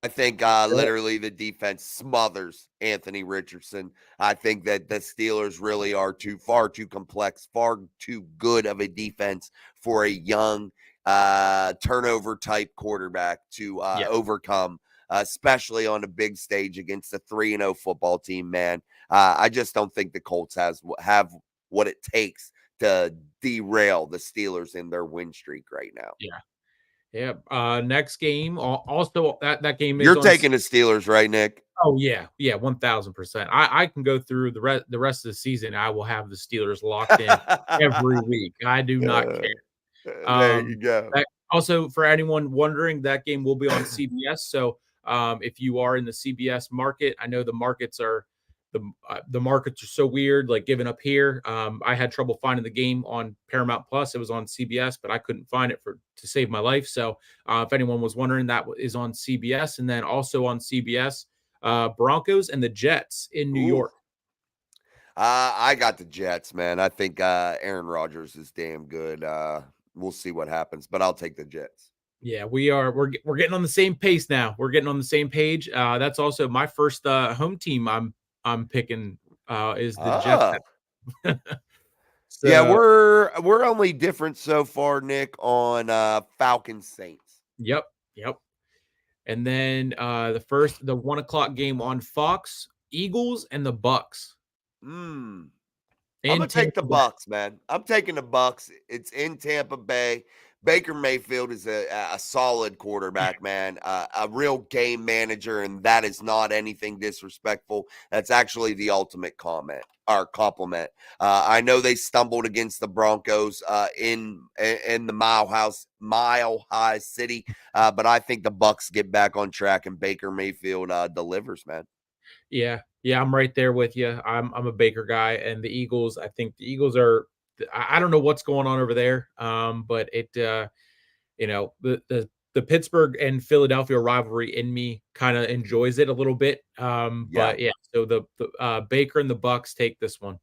think literally the defense smothers Anthony Richardson. I think that the Steelers really are far too complex, far too good of a defense for a young turnover type quarterback to Yeah, overcome, especially on a big stage against a 3-0 football team, man. I just don't think the Colts have what it takes to derail the Steelers in their win streak right now. yeah. Yeah. Next game, also that game is You're on. taking the Steelers, right, Nick? Oh yeah, yeah, 1000%. I can go through the rest of the season. I will have the Steelers locked in every week. I do not Uh, care. there you go. Also, for anyone wondering, that game will be on CBS. So, if you are in the CBS market, I know the markets are so weird, like giving up here. I had trouble finding the game on Paramount Plus. It was on CBS, but I couldn't find it to save my life. So, if anyone was wondering, that is on CBS, and then also on CBS, Broncos and the Jets in New Ooh. York. I got the Jets, man. I think Aaron Rodgers is damn good. We'll see what happens, but I'll take the Jets. Yeah, we are. We're getting on the same pace now. We're getting on the same page. That's also my first home team. I'm picking is the Jets. Oh. Yeah, So we're only different so far, Nick, on Falcons Saints. yep, yep. And then the 1 o'clock game on Fox, Eagles and the Bucks Mm. I'm in gonna take the Tampa Bay. Bucks, man. I'm taking the Bucks. It's in Tampa Bay. Baker Mayfield is a solid quarterback, man. A real game manager, and that is not anything disrespectful. That's actually the ultimate comment or compliment. I know they stumbled against the Broncos in the Mile High City, but I think the Bucks get back on track, and Baker Mayfield delivers, man. Yeah, yeah, I'm right there with you. I'm a Baker guy, and the Eagles. I think the Eagles are. I don't know what's going on over there, but the Pittsburgh and Philadelphia rivalry in me kind of enjoys it a little bit. Yeah. But yeah, so the Baker and the Bucks take this one.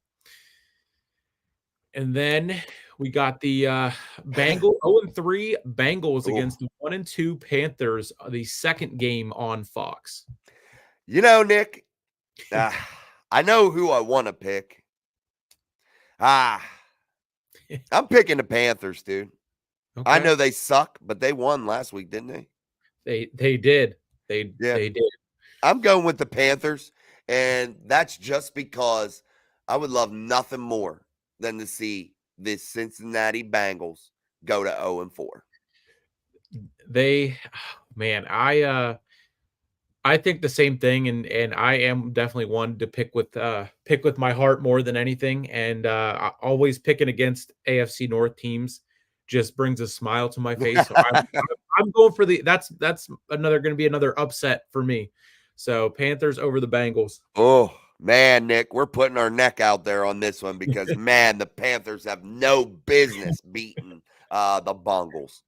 And then we got the Bengal 0-3 Bengals Oh, against the 1-2 Panthers, the second game on Fox. Nick, uh, I know who I want to pick. Ah, I'm picking the Panthers, dude. I Okay. know they suck, but they won last week, didn't they? They did. Yeah. They did. I'm going with the Panthers, and that's just because I would love nothing more than to see this Cincinnati Bengals go to 0-4. They man, I think the same thing, and I am definitely one to pick with my heart more than anything, and always picking against AFC North teams just brings a smile to my face. So I'm going for that's another going to be another upset for me. So Panthers over the Bengals. Oh, man, Nick, we're putting our neck out there on this one because, man, the Panthers have no business beating the Bungles.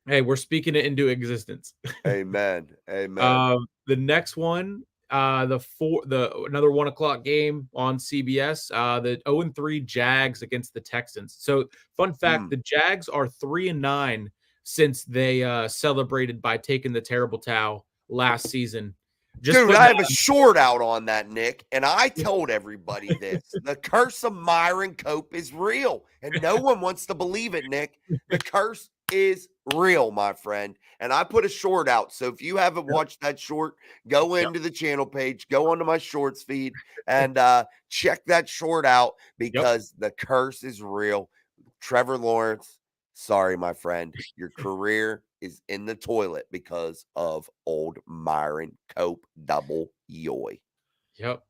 Hey, we're speaking it into existence. Amen. Amen. The next one, the another 1 o'clock game on CBS, the 0-3 Jags against the Texans. So, fun fact: Mm. the Jags are 3-9 since they celebrated by taking the terrible towel last season. Just Dude, putting I have a that. short out on that, Nick, and I told everybody this. The curse of Myron Cope is real, and no one wants to believe it, Nick. The curse is real, my friend. And I put a short out. So if you haven't Yep, watched that short, go yep, into the channel page, go onto my shorts feed, and check that short out yep, because the curse is real. Trevor Lawrence, sorry, my friend. Your career is in the toilet because of old Myron Cope double yoy. yep.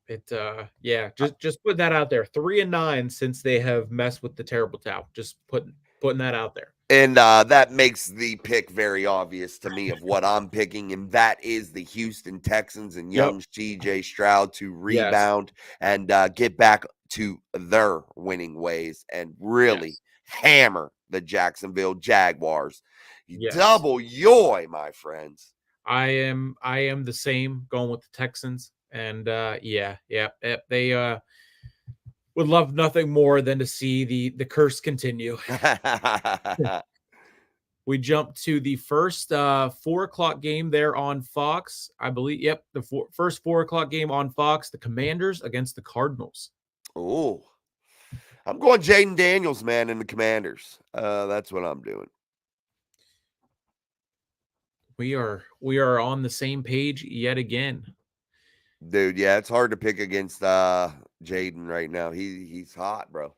Yeah, just put that out there. 3-9 since they have messed with the terrible towel. Just putting that out there. And that makes the pick very obvious to me of what I'm picking, and that is the Houston Texans and Yep. young CJ Stroud to Yes. rebound and get back to their winning ways and really Yes. hammer the Jacksonville Jaguars. Yes. Double yoy, my friends. I am the same going with the Texans. And they would love nothing more than to see the curse continue. We jump to the first 4 o'clock game there on Fox. I believe, yep, the first 4 o'clock game on Fox, the Commanders against the Cardinals. Oh, I'm going Jaden Daniels, man, in the Commanders. That's what I'm doing. We are on the same page yet again. Dude, yeah, it's hard to pick against Jaden right now. He's hot, bro.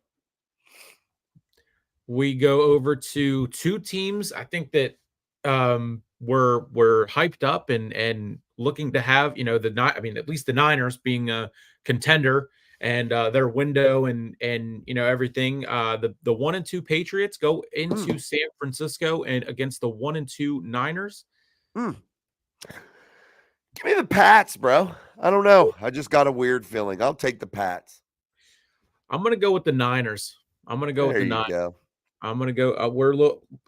We go over to two teams. I think that we're hyped up and looking to have I mean at least the Niners being a contender and their window and everything. The 1-2 Patriots go into Mm, San Francisco and against the 1-2 Niners. mm. Give me the Pats, bro. I don't know. I just got a weird feeling. I'll take the Pats. I'm gonna go with the Niners. I'm gonna go with There the you Niners. go. I'm gonna go.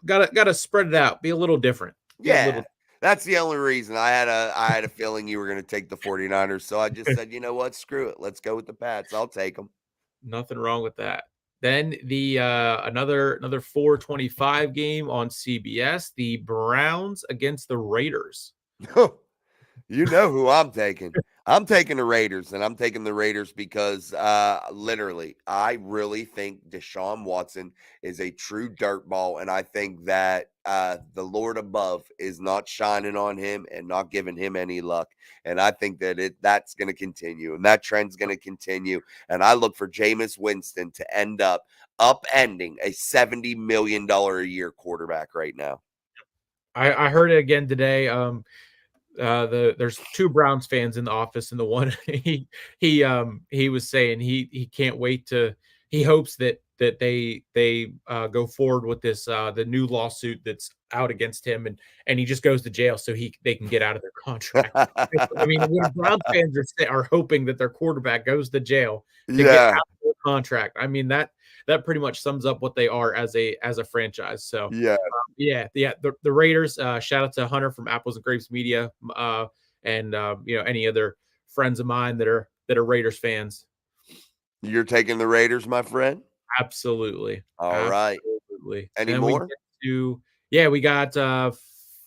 Gotta spread it out. Be a little different. Be a Yeah. little. That's the only reason. I had a feeling you were going to take the 49ers, so I just said, "You know what? Screw it. Let's go with the Pats. I'll take them." Nothing wrong with that. Then the another 4:25 game on CBS, the Browns against the Raiders. You know who I'm taking. I'm taking the Raiders, and I'm taking the Raiders because literally, I really think Deshaun Watson is a true dirtball, and I think that the Lord above is not shining on him and not giving him any luck. And I think that that's going to continue, and that trend's going to continue. And I look for Jameis Winston to end up upending a $70 million a year quarterback right now. I heard it again today. There's two Browns fans in the office, and the one he was saying he can't wait to he hopes that they go forward with this the new lawsuit that's out against him, and he just goes to jail so they can get out of their contract. I mean, when Browns fans are hoping that their quarterback goes to jail to get Yeah, out of their contract, I mean that pretty much sums up what they are as a franchise. So yeah. yeah. The Raiders. Shout out to Hunter from Apples and Grapes Media, and any other friends of mine that are Raiders fans. You're taking the Raiders, my friend? Absolutely, All right. absolutely. Any Then we more? get to we got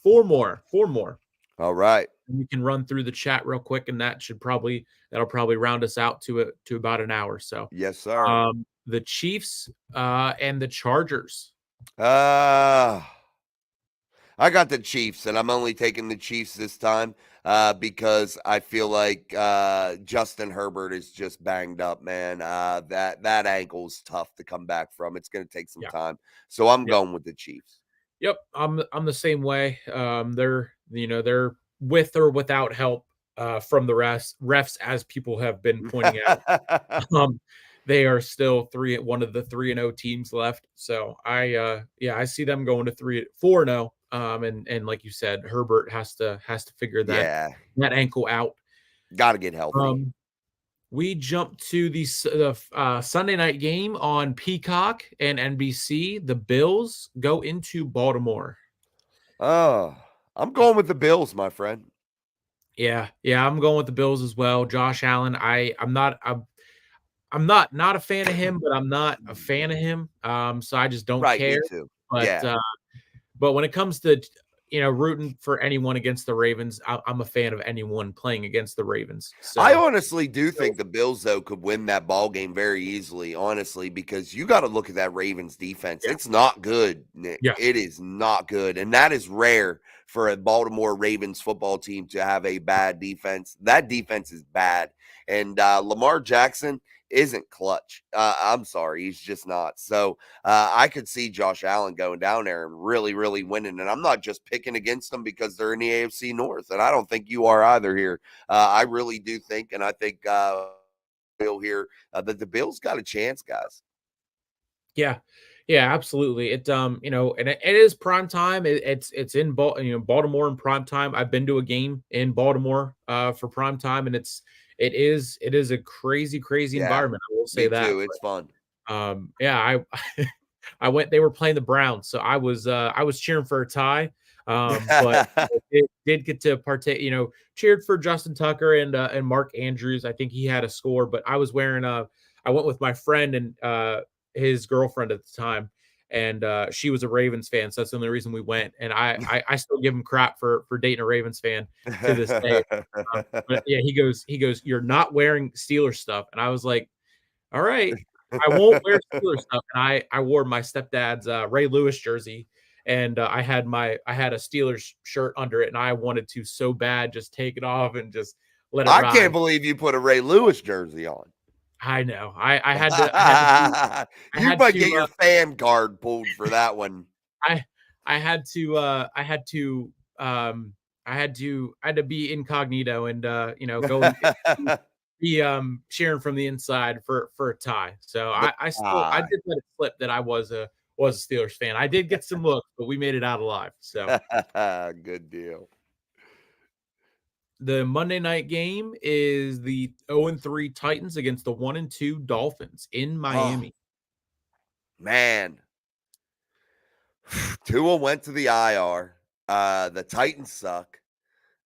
four more. All right. And we can run through the chat real quick, and that'll probably round us out to about an hour. So, Yes, sir. the Chiefs and the Chargers. Uh, I got the Chiefs, and I'm only taking the Chiefs this time because I feel like Justin Herbert is just banged up, man. That ankle's tough to come back from. It's going to take some Yeah. time. So I'm Yep. going with the Chiefs. Yep, I'm the same way. They're with or without help from the refs, as people have been pointing out. Um, they are still one of the 3-0 teams left. So I see them going to 4-0. And like you said, Herbert has to figure Yeah. that ankle out. Got to get healthy. Um, we jump to the Sunday night game on Peacock and NBC. The Bills go into Baltimore. Oh, I'm going with the Bills, my friend. Yeah, I'm going with the Bills as well. Josh Allen, I'm not a fan of him, but I'm not a fan of him. So I just don't Right. Me care. too. But Yeah. but when it comes to rooting for anyone against the Ravens, I'm a fan of anyone playing against the Ravens. I So honestly do think the Bills, though, could win that ball game very easily, honestly, because you got to look at that Ravens defense. yeah, It's not good, Nick. yeah, It is not good. And that is rare for a Baltimore Ravens football team to have a bad defense. That defense is bad. And Lamar Jackson isn't clutch. I'm sorry. He's just not. So I could see Josh Allen going down there and really, really winning. And I'm not just picking against them because they're in the AFC North. And I don't think you are either here. I really do think, and I think Bill here that the Bills got a chance, guys. yeah, yeah, absolutely. And it is prime time. It's in Baltimore in prime time. I've been to a game in Baltimore for prime time, and it is a crazy Yeah, environment. I will say me that. too. It's fun. Yeah, I went. They were playing the Browns, so I was cheering for a tie. But it did get to partake. Cheered for Justin Tucker and Mark Andrews. I think he had a score, but I was wearing a. I went with my friend and his girlfriend at the time, and she was a Ravens fan, so that's the only reason we went. And I still give him crap for dating a Ravens fan to this day. But yeah, he goes, "You're not wearing Steelers stuff," and I was like, all right. I won't wear Steelers stuff, and I wore my stepdad's, Ray Lewis jersey, and, I had a Steelers shirt under it, and I wanted to so bad just take it off and just let it I can't ride. believe you put a Ray Lewis jersey on. I know. I You had might to, get your fan card pulled for that one. I had to, I had to be incognito and, go and be cheering from the inside for a tie. So The I pie. did let it slip that I was a Steelers fan. I did get some looks, but we made it out alive. So Good deal. the Monday night game is the 0-3 Titans against the 1-2 Dolphins in Oh, Miami. man. Tua went to the IR. The Titans suck.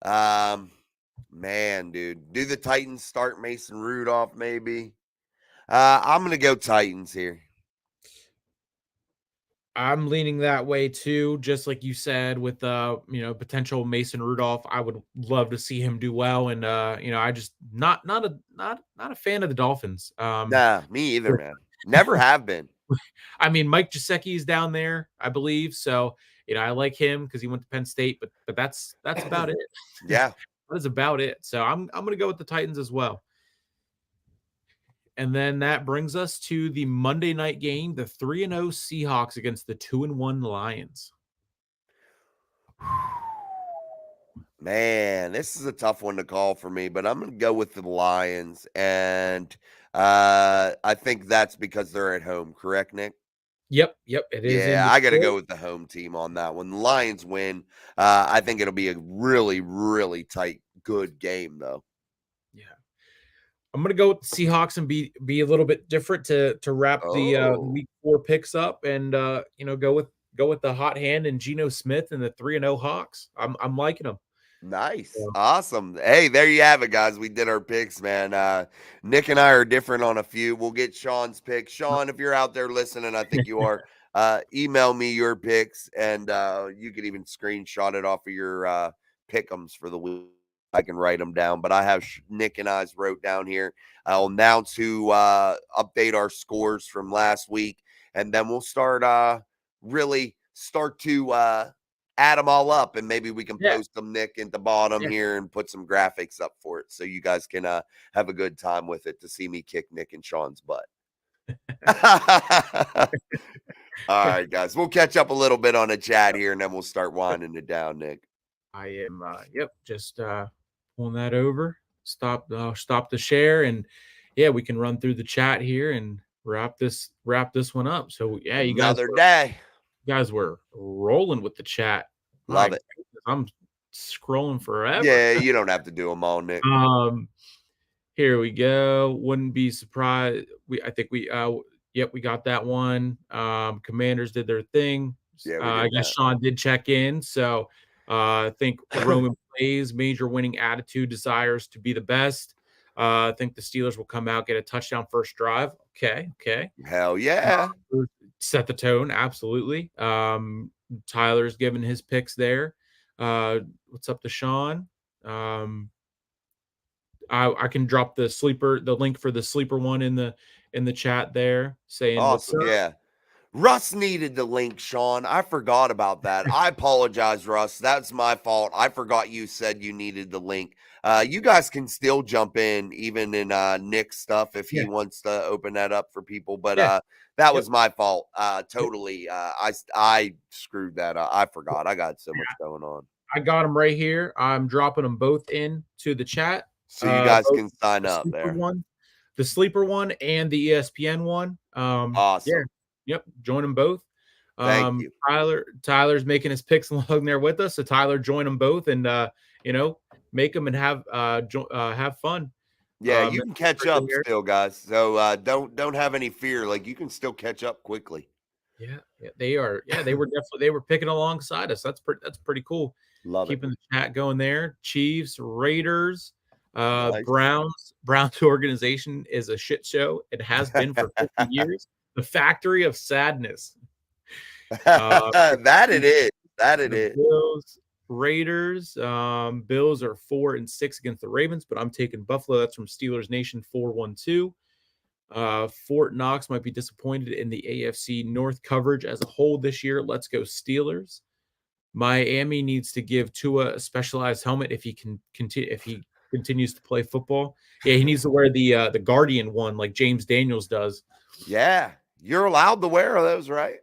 Um, man, dude. Do the Titans start Mason Rudolph maybe? I'm gonna go Titans here. I'm leaning that way too, just like you said with potential Mason Rudolph. I would love to see him do well, and I just not a fan of the Dolphins. Nah, me either, With man. Never have been. I mean, Mike Gesicki is down there, I believe. So, I like him because he went to Penn State, but that's about it. Yeah. That is about it. So I'm gonna go with the Titans as well. And then that brings us to the Monday night game, the 3-0 Seahawks against the 2-1 Lions. Man, this is a tough one to call for me, but I'm going to go with the Lions. And I think that's because they're at home, correct, Nick? Yep, it is in Yeah, I got to go Detroit. with the home team on that one. The Lions win. I think it'll be a really, really tight, good game, though. Yeah. I'm gonna go with the Seahawks and be a little bit different to wrap the Oh. week 4 picks up and go with the hot hand and Geno Smith and the 3-0 Hawks. I'm liking them. Nice. So, Awesome. Hey, there you have it, guys. We did our picks, man. Nick and I are different on a few. We'll get Sean's picks. Sean, if you're out there listening, I think you are, email me your picks and you could even screenshot it off of your pick'ems for the week. I can write them down, but I have Nick and I's wrote down here. I'll announce who update our scores from last week, and then we'll really start to add them all up, and maybe we can yeah, post them, Nick, at the bottom yeah. here and put some graphics up for it so you guys can have a good time with it to see me kick Nick and Sean's butt. All right, guys. We'll catch up a little bit on the chat here and then we'll start winding it down, Nick. I am just pulling that over. Stop the share and yeah, we can run through the chat here and wrap this one up. So yeah, Another day. you guys were rolling with the chat. My Love it. goodness, I'm scrolling forever. Yeah, you don't have to do them all, Nick. Here we go. Wouldn't be surprised. I think we got that one. Commanders did their thing. Yeah, we I did guess that. Sean did check in. So I think Roman plays major winning attitude, desires to be the best. I think the Steelers will come out, get a touchdown first drive. Okay. Hell yeah. Set the tone. Absolutely. Tyler's given his picks there. What's up to Sean? I can drop the link for the sleeper one in the chat there saying what's Awesome. up. Yeah. Russ needed the link, Sean. I forgot about that. I apologize, Russ. That's my fault. I forgot you said you needed the link. You guys can still jump in, even in Nick's stuff, if he Yeah. wants to open that up for people. But Yeah. that Yep. was my fault. Totally. I screwed that up. I forgot. I got so much going on. I got them right here. I'm dropping them both in to the chat. So you guys Both can sign the up sleeper there. one, the sleeper one, and the ESPN one. Yeah. Awesome. Yep. Join them both. Thank you. Tyler's making his picks along there with us. So Tyler, join them both and make them and have fun. Yeah, you can catch up still, guys. So don't have any fear. Like you can still catch up quickly. Yeah, they are. Yeah, they were picking alongside us. That's pretty cool. Love Keeping it. the chat going there. Chiefs, Raiders, Nice. Browns organization is a shit show. It has been for 50 years. The factory of sadness. That it is. That it is. Bills, Raiders. Bills are 4-6 against the Ravens, but I'm taking Buffalo. That's from Steelers Nation 412. Fort Knox might be disappointed in the AFC North coverage as a whole this year. Let's go Steelers. Miami needs to give Tua a specialized helmet if he continues to play football. Yeah, he needs to wear the Guardian one like James Daniels does. Yeah, you're allowed to wear those, right?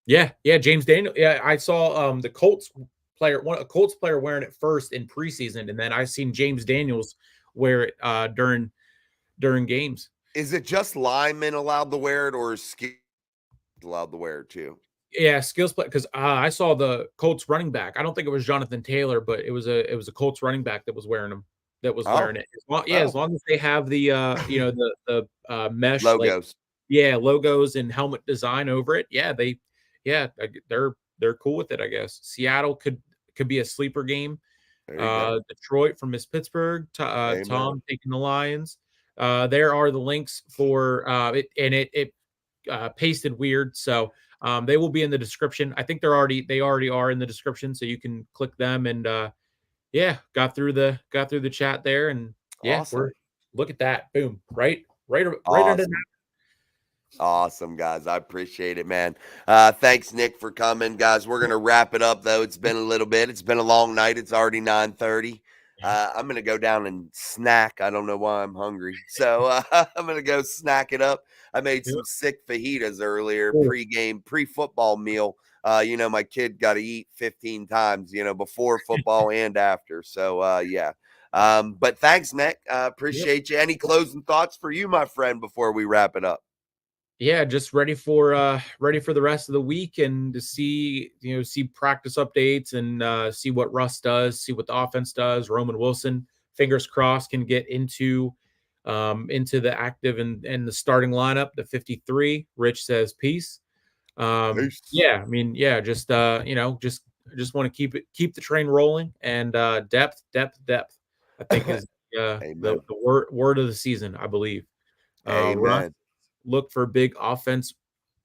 Yeah, James Daniel. Yeah, I saw the Colts player wearing it first in preseason, and then I seen James Daniels wear it during games. Is it just linemen allowed to wear it, or is skill allowed to wear it too? Yeah, skills play because I saw the Colts running back. I don't think it was Jonathan Taylor, but it was a Colts running back that was wearing them. Wearing it. As long as they have the the mesh logos, logos and helmet design over it. They're cool with it. I guess Seattle could be a sleeper game. Detroit from Miss Pittsburgh. Tom taking the Lions. There are the links for it, and it pasted weird. So they will be in the description. I think they already are in the description, so you can click them. And yeah, got through the chat there, and yeah, Awesome. look at that, boom, right under. Awesome. Awesome, guys. I appreciate it, man. Thanks, Nick, for coming. Guys, we're going to wrap it up, though. It's been a little bit. It's been a long night. It's already 9:30. I'm going to go down and snack. I don't know why I'm hungry. So I'm going to go snack it up. I made some sick fajitas earlier, pregame, pre-football meal. My kid got to eat 15 times, before football and after. So, yeah. But thanks, Nick. Appreciate you. Any closing thoughts for you, my friend, before we wrap it up? Yeah, just ready for the rest of the week, and to see practice updates, and see what Russ does, see what the offense does. Roman Wilson, fingers crossed, can get into the active and the starting lineup, the 53. Rich says peace. Peace. Yeah, I mean, yeah, just just want to keep the train rolling, and depth, I think is the Amen. word of the season, I believe. Russ, Amen. look for big offense.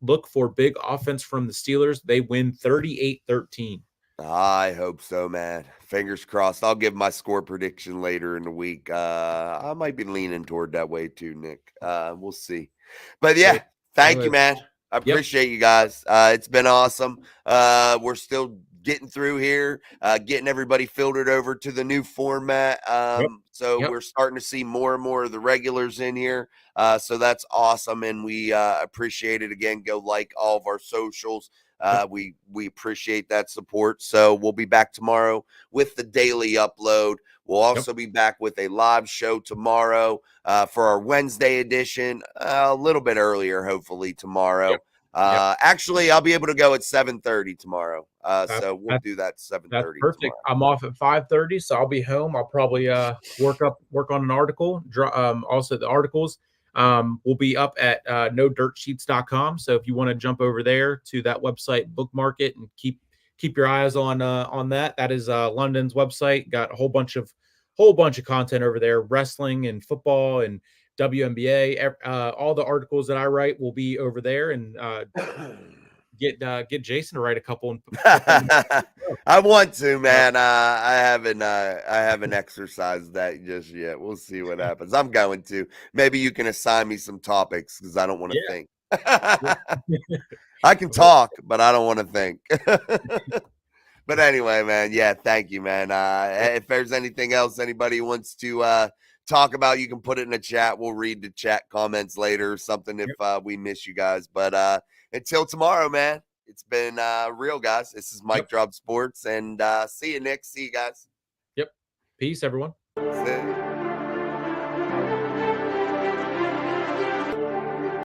Look for big offense from the Steelers. They win 38-13. I hope so, man. Fingers crossed. I'll give my score prediction later in the week. I might be leaning toward that way too, Nick. We'll see. But Say, yeah, say thank you, less. man. I Yep. appreciate you guys. It's been awesome. We're still getting through here, getting everybody filtered over to the new format. Yep. So Yep. we're starting to see more and more of the regulars in here. So that's awesome. And we appreciate it. Again, go like all of our socials. Yep. We appreciate that support. So we'll be back tomorrow with the daily upload. We'll Yep. also be back with a live show tomorrow for our Wednesday edition, a little bit earlier, hopefully tomorrow. Yep. Actually, I'll be able to go at 7:30 tomorrow. That, So we'll that, do that that's 7:30 perfect. tomorrow. I'm off at 5:30, so I'll be home. I'll probably work on an article. Also the articles will be up at nodirtsheets.com. So if you want to jump over there to that website, bookmark it, and keep your eyes on that. That is London's website. Got a whole bunch of content over there, wrestling and football and WNBA. All the articles that I write will be over there, and get Jason to write a couple and put them. I want to, man. I haven't exercised that just yet. We'll see what happens. I'm going to. Maybe you can assign me some topics because I don't want to Yeah. think. I can talk, but I don't want to think. But anyway, man, yeah, thank you, man. If there's anything else anybody wants to talk about, you can put it in the chat. We'll read the chat comments later or something if we miss you guys. But until tomorrow, man, it's been real, guys. This is Mike Drop Sports, and see you, Nick. See you guys. Yep. Peace, everyone. See you.